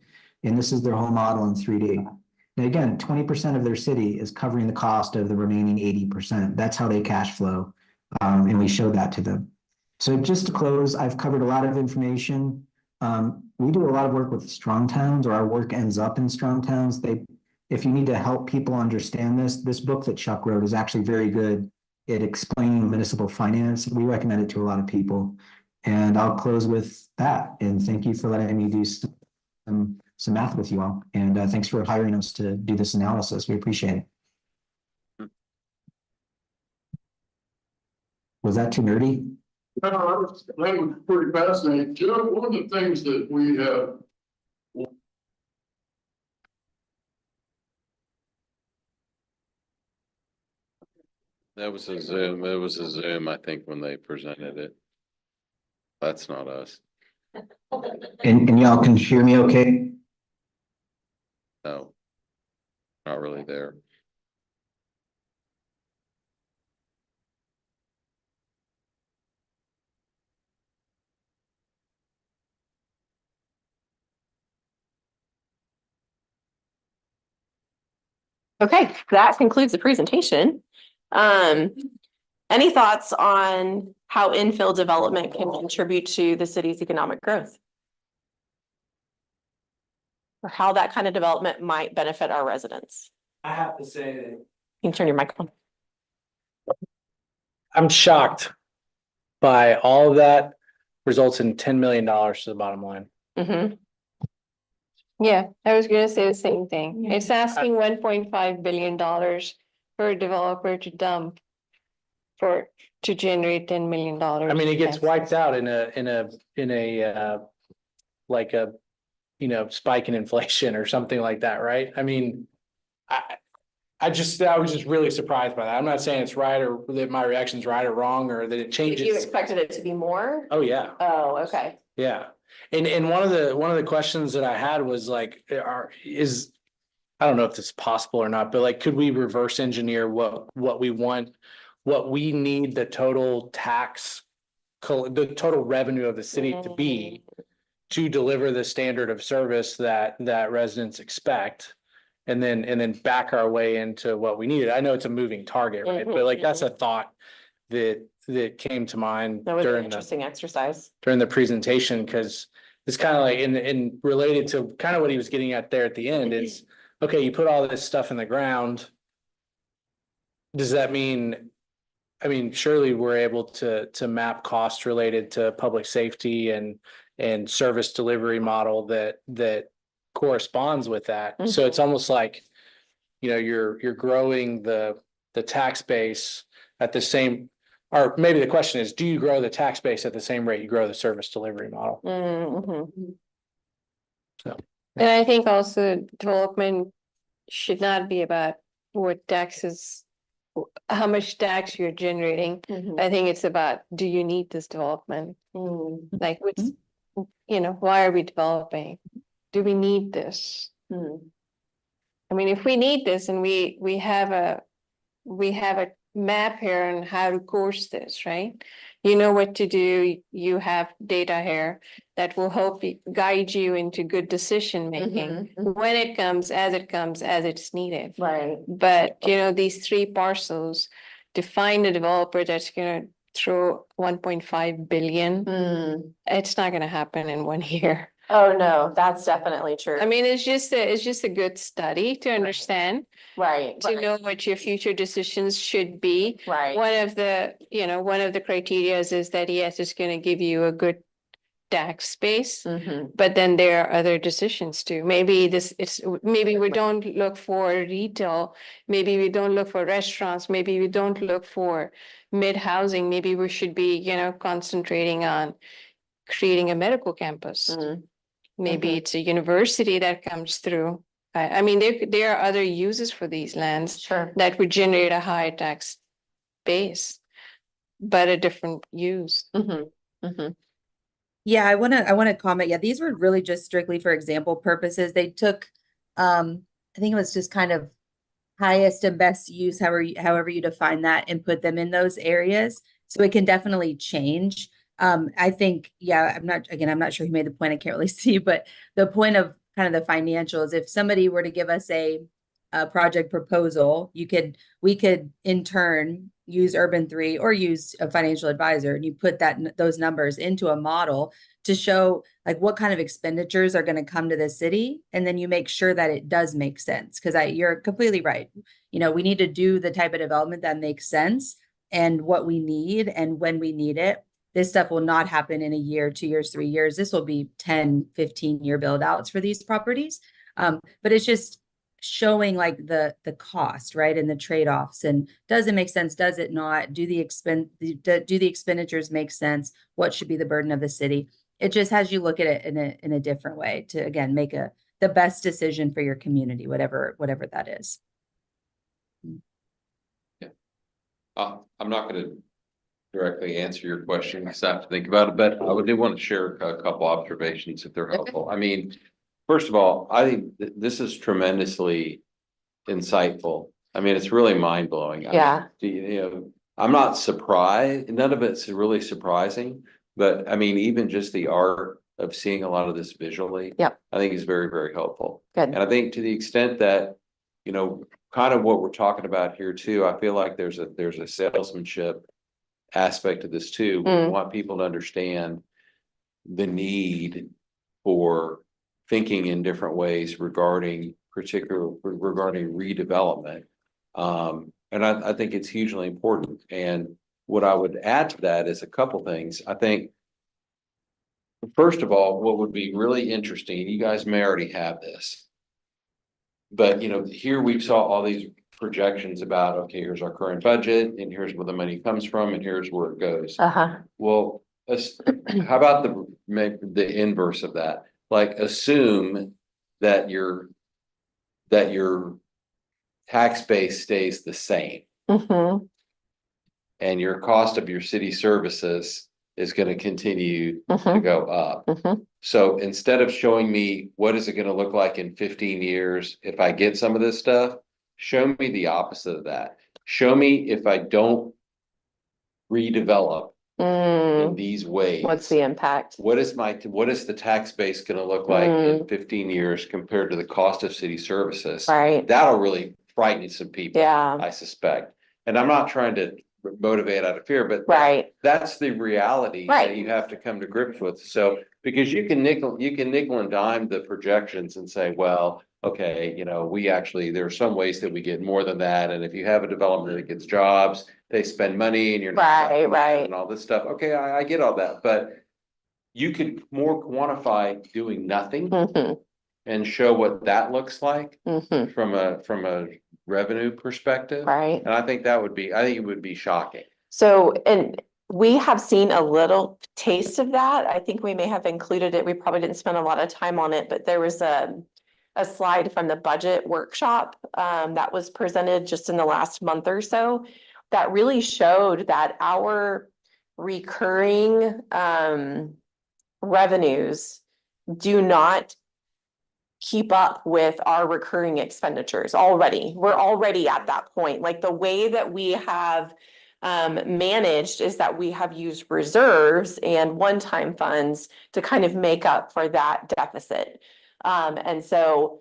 And this is their whole model in 3D. Now, again, 20% of their city is covering the cost of the remaining 80%. That's how they cash flow. And we showed that to them. So just to close, I've covered a lot of information. We do a lot of work with strong towns, or our work ends up in strong towns. If you need to help people understand this book that Chuck wrote is actually very good at explaining municipal finance. We recommend it to a lot of people. And I'll close with that. And thank you for letting me do some math with you all. And thanks for hiring us to do this analysis. We appreciate it. Was that too nerdy? No, that was pretty fascinating. Joe, one of the things that we have. That was a Zoom. It was a Zoom, I think, when they presented it. That's not us. And y'all can hear me okay? No. Not really there. Okay, that concludes the presentation. Any thoughts on how infill development can contribute to the city's economic growth? Or how that kind of development might benefit our residents? I have to say that You can turn your microphone. I'm shocked by all of that results in $10 million to the bottom line. Mm-hmm. Yeah, I was gonna say the same thing. It's asking $1.5 billion for a developer to dump to generate $10 million. I mean, it gets wiped out in a like a, spike in inflation or something like that, right? I mean, I was just really surprised by that. I'm not saying it's right or that my reaction's right or wrong or that it You changes. expected it to be more? Oh, yeah. Oh, okay. Yeah. And one of the questions that I had was like, I don't know if this is possible or not, but like, could we reverse engineer what we want, what we need the total the total revenue of the city to be to deliver the standard of service that residents expect? And then back our way into what we needed. I know it's a moving target, right? But like, that's a thought that came to mind That was an during interesting exercise. the presentation, because it's kind of like in related to kind of what he was getting at there at the end is, okay, you put all this stuff in the ground. Does that mean, I mean, surely we're able to map costs related to public safety and service delivery model that corresponds with that. So it's almost like, you're growing the tax base at the same, or maybe the question is, do you grow the tax base at the same rate you grow the service delivery model? Mm-hmm. And I think also development should not be about what taxes, how much tax you're generating. Mhm. I think it's about, do you need this development? Mm, Like, what's, why are we developing? Do we need this? mm. I mean, if we need this and we have a map here on how to course this, right? You know what to do, you have data here that will help guide you into good decision making when it comes, as it's needed. Right. But these 3 parcels, to find a developer that's gonna throw 1.5 billion, Mm. it's not gonna happen in 1 year. Oh, no, that's definitely true. I mean, it's just a good study to understand, Right, to know what your future decisions should be. right. One of the criterias is that, yes, it's gonna give you a good tax base, Mhm. but then there are other decisions too. Maybe we don't look for retail, maybe we don't look for restaurants, maybe we don't look for mid-housing, maybe we should be, concentrating on creating a medical campus. Mm. Maybe Mhm. it's a university that comes through. I mean, there are other uses for these lands Sure. that would generate a higher tax base, but a different use. Mhm. Mhm. Yeah, I wanna comment. Yeah, these were really just strictly for example purposes. They took, I think it was just kind of highest and best use, however you define that, and put them in those areas. So it can definitely change. I think, yeah, I'm not sure who made the point. I can't really see, but the point of kind of the financials, if somebody were to give us a project proposal, we could in turn use Urban 3 or use a financial advisor, and you put those numbers into a model to show like what kind of expenditures are going to come to the city, and then you make sure that it does make sense. Because you're completely right. We need to do the type of development that makes sense and what we need and when we need it. This stuff will not happen in a year, 2 years, 3 years. This will be 10, 15-year build outs for these properties. But it's just showing like the cost, right? And the trade-offs, and does it make sense? Does it not? Do the expenditures make sense? What should be the burden of the city? It just has you look at it in a different way to, again, make the best decision for your community, whatever that is. I'm not gonna directly answer your question, I still have to think about it, but I do want to share a couple observations if they're helpful. I mean, first of all, I think this is tremendously insightful. I mean, it's really mind blowing. Yeah. I'm not surprised. None of it's really surprising, but I mean, even just the art of seeing a lot of this visually. Yep. I think is very, very helpful. Good. And I think to the extent that, kind of what we're talking about here too, I feel like there's a salesmanship aspect of this too. We want people to understand the need for thinking in different ways regarding redevelopment. And I think it's hugely important. And what I would add to that is a couple things. I think, first of all, what would be really interesting, you guys may already have this, but here we saw all these projections about, okay, here's our current budget and here's where the money comes from and here's where it goes. Well, how about the inverse of that? Like assume that your tax base stays the same Mhm. and your cost of your city services is going to continue to Mhm. go up. Mhm. So instead of showing me what is it going to look like in 15 years if I get some of this stuff, show me the opposite of that. Show me if I don't redevelop in these ways. What's the impact? What is the tax base going to look like in 15 years compared to the cost of city services? Right. That'll really frighten some people, Yeah. I suspect. And I'm not trying to motivate out of fear, but Right. that's the reality Right. that you have to come to grips with. So, because you can nickel and dime the projections and say, well, okay, there are some ways that we get more than that. And if you have a development that gets jobs, they spend money and you're not Right. and all this stuff. Okay, I get all that, but you could more quantify doing nothing Mhm. and show what that looks like Mhm. from a revenue perspective. Right. And I think it would be shocking. So, and we have seen a little taste of that. I think we may have included it. We probably didn't spend a lot of time on it, but there was a a slide from the budget workshop that was presented just in the last month or so that really showed that our recurring revenues do not keep up with our recurring expenditures already. We're already at that point. Like the way that we have managed is that we have used reserves and one-time funds to kind of make up for that deficit. And so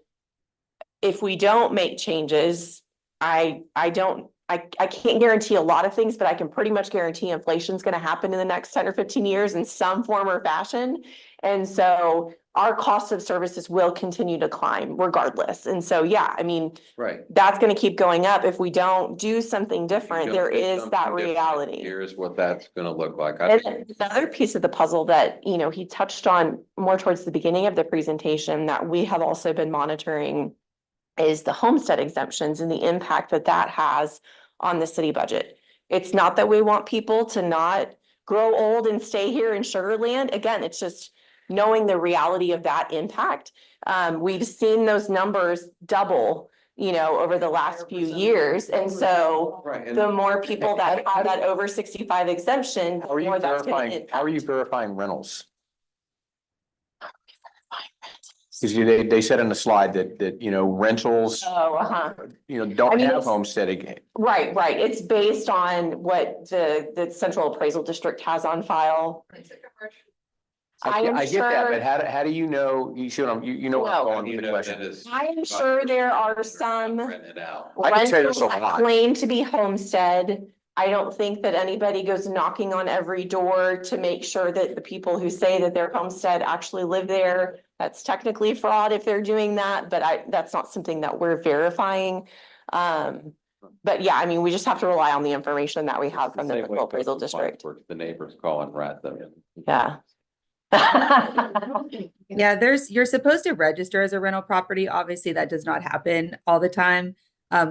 if we don't make changes, I can't guarantee a lot of things, but I can pretty much guarantee inflation's going to happen in the next 10 or 15 years in some form or fashion. And so our cost of services will continue to climb regardless. And so, yeah, I mean, Right. that's going to keep going up. If we don't do something different, Don't there do is something that different, reality. Here's what that's gonna look like. And then another piece of the puzzle that, you know, he touched on more towards the beginning of the presentation that we have also been monitoring is the homestead exemptions and the impact that that has on the city budget. It's not that we want people to not grow old and stay here in Sugar Land. Again, it's just knowing the reality of that impact. We've seen those numbers double, you know, over the last few years. And so Right. the more people that have that over 65 exemption, How are the you more that's gonna verifying, how are you impact. verifying rentals? Because they said in the slide that, you know, rentals, Oh, you know, don't I mean, have it's- homestead. Right, right. It's based on what the Central Appraisal District has on file. I am I get that, sure, but how do you know, you see what I'm, you know where I'm No. going with the question. I am sure there are some Rent it out. I can tell you rentals this a that lot. claim to be homestead. I don't think that anybody goes knocking on every door to make sure that the people who say that they're homestead actually live there. That's technically fraud if they're doing that, but that's not something that we're verifying. But yeah, I mean, we just have to rely on the information that we have from the Central Appraisal District. The neighbors call and rat them. Yeah. Yeah, you're supposed to register as a rental property. Obviously, that does not happen all the time.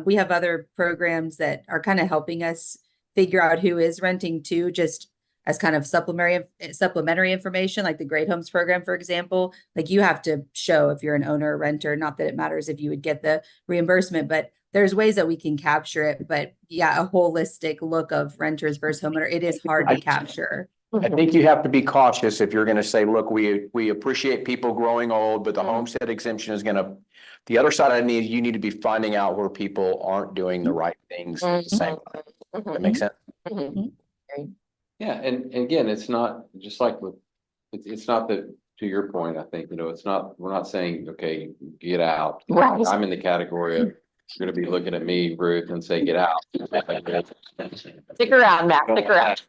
We have other programs that are kind of helping us figure out who is renting too, just as kind of supplementary information, like the Great Homes program, for example. Like you have to show if you're an owner or renter, not that it matters if you would get the reimbursement, but there's ways that we can capture it. But yeah, a holistic look of renters versus homeowner, it is hard to capture. I think you have to be cautious if you're gonna say, look, we appreciate people growing old, but the homestead exemption is gonna. The other side I need, you need to be finding out where people aren't doing the right things at the same time. That makes sense? Yeah, and again, it's not just like with, it's not that, to your point, I think, you know, it's not, we're not saying, okay, get out. Right. I'm in the category of, you're gonna be looking at me, Ruth, and say, get out. Stick around, Matt, stick around.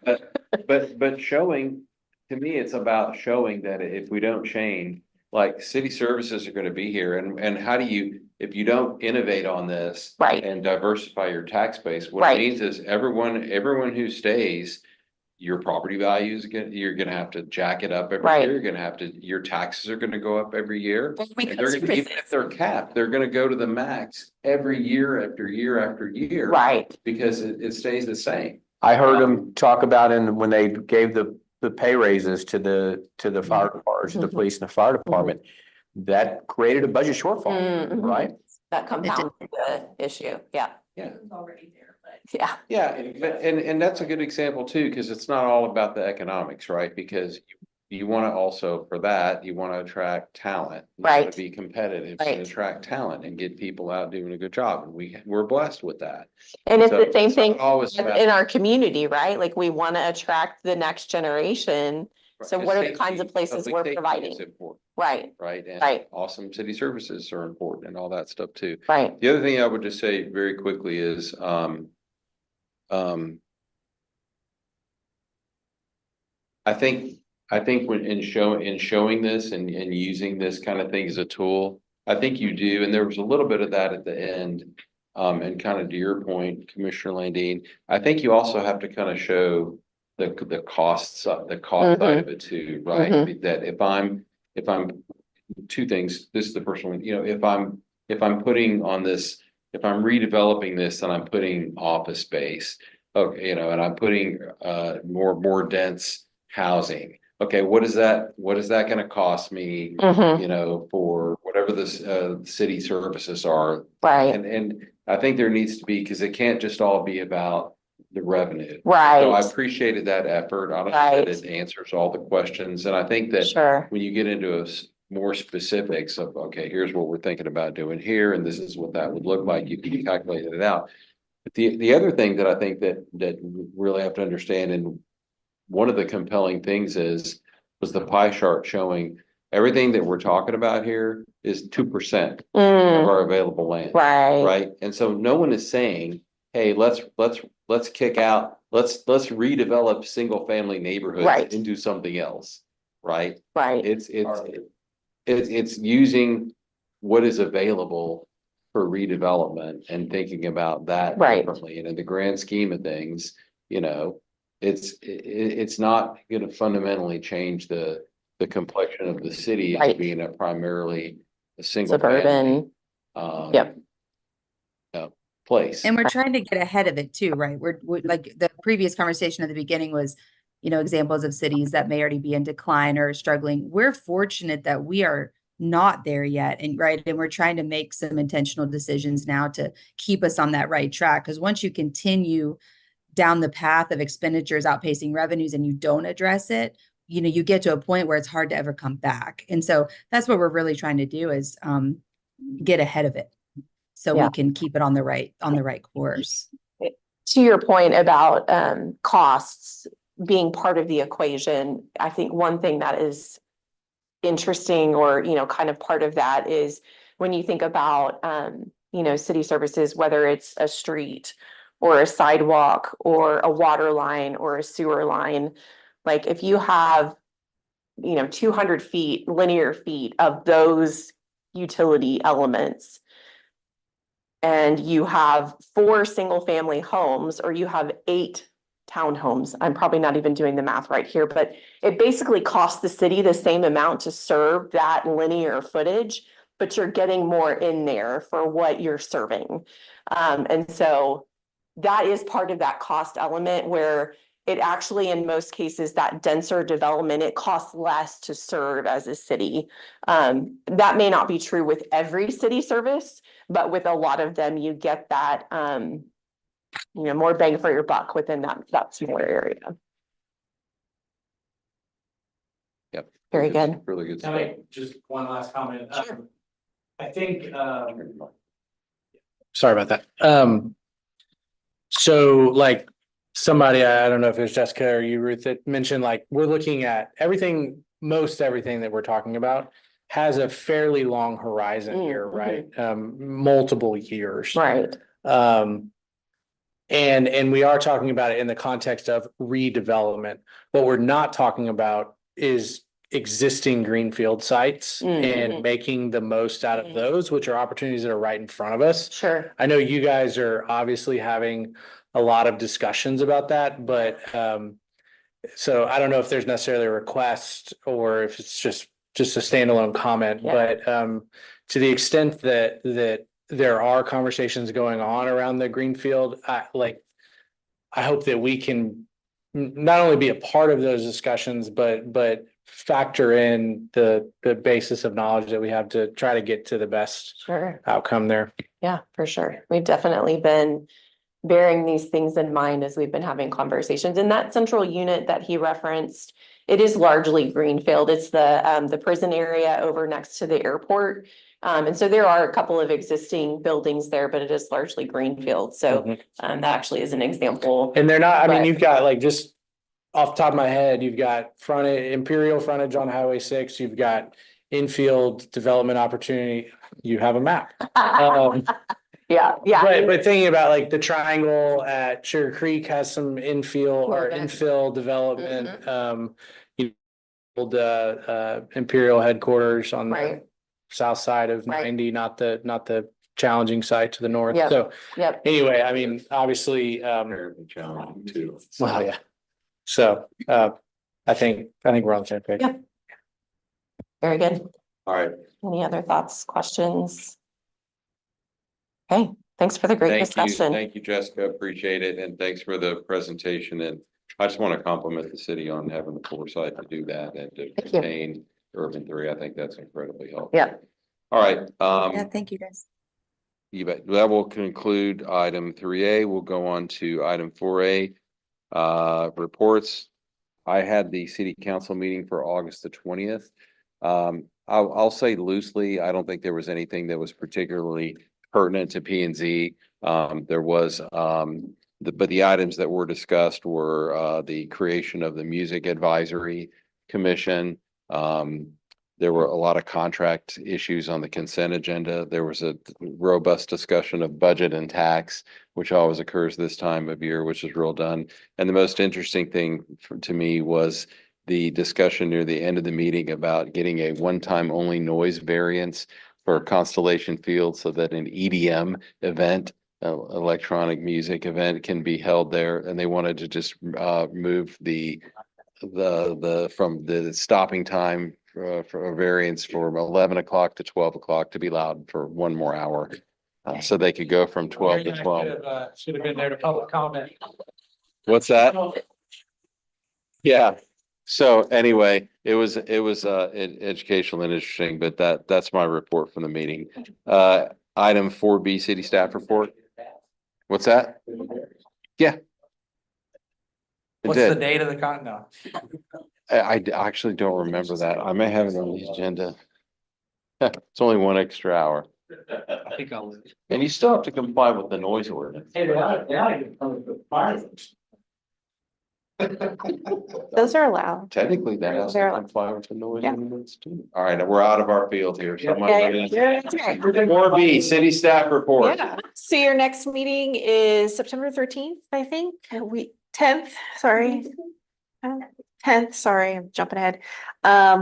But showing, to me, it's about showing that if we don't change, like city services are gonna be here and how do you, if you don't innovate on this. Right. And diversify your tax base, what Right. it means is everyone who stays. Your property values, you're gonna have to jack it up every Right. year, you're gonna have to, your taxes are gonna go up every year. Well, And they're gonna, even if they're capped, they're gonna go to the max every year after year after year. Right. Because it stays the same. I heard them talk about when they gave the pay raises to the fire department, to the police and the fire department. That created a budget shortfall, Mhm. right? That compounds the issue, yeah. Yeah. Already there, but. Yeah. Yeah, and that's a good example too, because it's not all about the economics, right? Because you wanna also, for that, you wanna attract talent. You wanna Right. Be competitive, Right. and attract talent and get people out doing a good job, and we're blessed with that. And it's So the same it's not thing always about- in our community, right? Like we want to attract the next generation. So Right, what are the safety, kinds of places public we're safety is providing? important, Right, right? And Right. awesome city services are important and all that stuff too. right. The other thing I would just say very quickly is, I think when in showing this and using this kind of thing as a tool, I think you do, and there was a little bit of that at the end. And kind of to your point, Commissioner Landine, I think you also have to kind of show the costs, the cost side of it too, right? That if I'm two things, this is the first one, you know, if I'm putting on this, if I'm redeveloping this and I'm putting office space, okay, you know, and I'm putting more dense housing. Okay, what is that gonna cost me, Mhm. you know, for whatever whatever this, city services are. Right, And I think there needs to be, because it can't just all be about the revenue. So I right, appreciated that effort. I don't know Right. that it answers all the questions, and I think that sure, when you get into more specifics of, okay, here's what we're thinking about doing here, and this is what that would look like, you can calculate it out. But the other thing that I think that we really have to understand, and one of the compelling things was the pie chart showing everything that we're talking about here is 2% of our available land. right, Right? And so no one is saying, hey, let's kick out, let's redevelop single family neighborhoods Right. into something else. Right? right, It's using what is available for redevelopment and thinking about that Right. differently. And in the grand scheme of things, you know, it's not gonna fundamentally change the complexion of the city as Right. being primarily a single family. suburban, Yep. Place. And we're trying to get ahead of it too, right? We're like the previous conversation at the beginning was, examples of cities that may already be in decline or struggling. We're fortunate that we are not there yet. And right. And we're trying to make some intentional decisions now to keep us on that right track. Because once you continue down the path of expenditures outpacing revenues and you don't address it, you get to a point where it's hard to ever come back. And so that's what we're really trying to do is get ahead of it. So Yeah. we can keep it on the right course. To your point about costs being part of the equation, I think one thing that is interesting or, kind of part of that is when you think about, city services, whether it's a street or a sidewalk or a water line or a sewer line, like if you have, 200 linear feet of those utility elements, and you have 4 single-family homes, or you have 8 townhomes. I'm probably not even doing the math right here, but it basically costs the city the same amount to serve that linear footage, but you're getting more in there for what you're serving. And so that is part of that cost element where it actually, in most cases, that denser development, it costs less to serve as a city. That may not be true with every city service, but with a lot of them, you get that, more bang for your buck within that smaller area. Yep. Very good. Really good Can stuff. I just one last comment? Sure. I think, sorry about that. So like somebody, I don't know if it was Jessica or you, Ruth, that mentioned like, we're looking at everything, most everything that we're talking about has a fairly long horizon here, right? Multiple years. Right, And we are talking about it in the context of redevelopment. What we're not talking about is existing greenfield sites and making the most out of those, which are opportunities that are right in front of us. sure. I know you guys are obviously having a lot of discussions about that, but so I don't know if there's necessarily a request or if it's just a standalone comment, Yeah. but to the extent that there are conversations going on around the greenfield, I hope that we can not only be a part of those discussions, but factor in the basis of knowledge that we have to try to get to the best Sure. outcome there. Yeah, for sure. We've definitely been bearing these things in mind as we've been having conversations. In that central unit that he referenced, it is largely greenfield. It's the prison area over next to the airport. And so there are a couple of existing buildings there, but it is largely greenfield. So that actually is an example. And they're not, I mean, But- you've got like just off the top of my head, you've got Imperial frontage on Highway 6, you've got infield development opportunity, you have a map. Yeah, yeah. But thinking about like the triangle at Sugar Creek has some infill or Little bit. infill development. You know, the Imperial headquarters on the Right. south side of Right. 90, not the challenging site to the north. Yep. So Yep. anyway, I mean, obviously, Terribly challenging too. well, yeah. So I think we're on the same page. Yep. Very good. All right. Any other thoughts, questions? Okay, thanks for the great Thank you. discussion. Thank you, Jessica. Appreciate it. And thanks for the presentation. And I just want to compliment the city on having the foresight to do that and to Thank you. contain urban 3. I think that's incredibly helpful. Yeah. All right, Yeah, thank you guys. you bet. That will conclude item 3A. We'll go on to item 4A. Reports. I had the city council meeting for August the 20th. I'll say loosely, I don't think there was anything that was particularly pertinent to P and Z. There was, but the items that were discussed were, the creation of the Music Advisory Commission. There were a lot of contract issues on the consent agenda. There was a robust discussion of budget and tax, which always occurs this time of year, which is real done. And the most interesting thing to me was the discussion near the end of the meeting about getting a one-time only noise variance for Constellation Field so that an EDM event, electronic music event, can be held there. And they wanted to just move from the stopping time for a variance from 11 o'clock to 12 o'clock to be allowed for one more hour. So they could go from 12 to 12. Should have been there to public comment. What's that? Yeah. So anyway, it was educational and interesting, but that's my report from the meeting. Item 4B, city staff report. What's that? Yeah. It What's the did. date of the no. I actually don't remember that. I may have it on the agenda. It's only one extra hour. I think I'll. And you still have to comply with the noise ordinance. Those are allowed. Technically, that has to They're- comply with the noise Yeah. ordinance too. All right, we're out of our field here. So Yeah, Four B, city staff report. yeah. So your next meeting is September 13th, I think, we, 10th, sorry. 10th, sorry, I'm jumping ahead.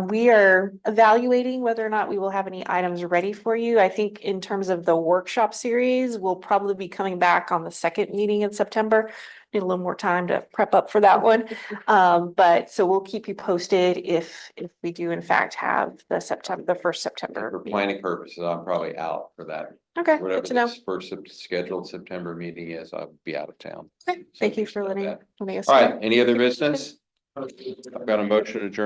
We are evaluating whether or not we will have any items ready for you. I think in terms of the workshop series, we'll probably be coming back on the second meeting in September. Need a little more time to prep up for that one. But so we'll keep you posted if we do in fact have the first September. For meeting. planning purposes, I'm probably out for that. Okay, Whatever good to know. this first scheduled September meeting is, I'll be out of town. Okay, thank you for letting that. us All know. right, any other business? I've got a motion to adjourn.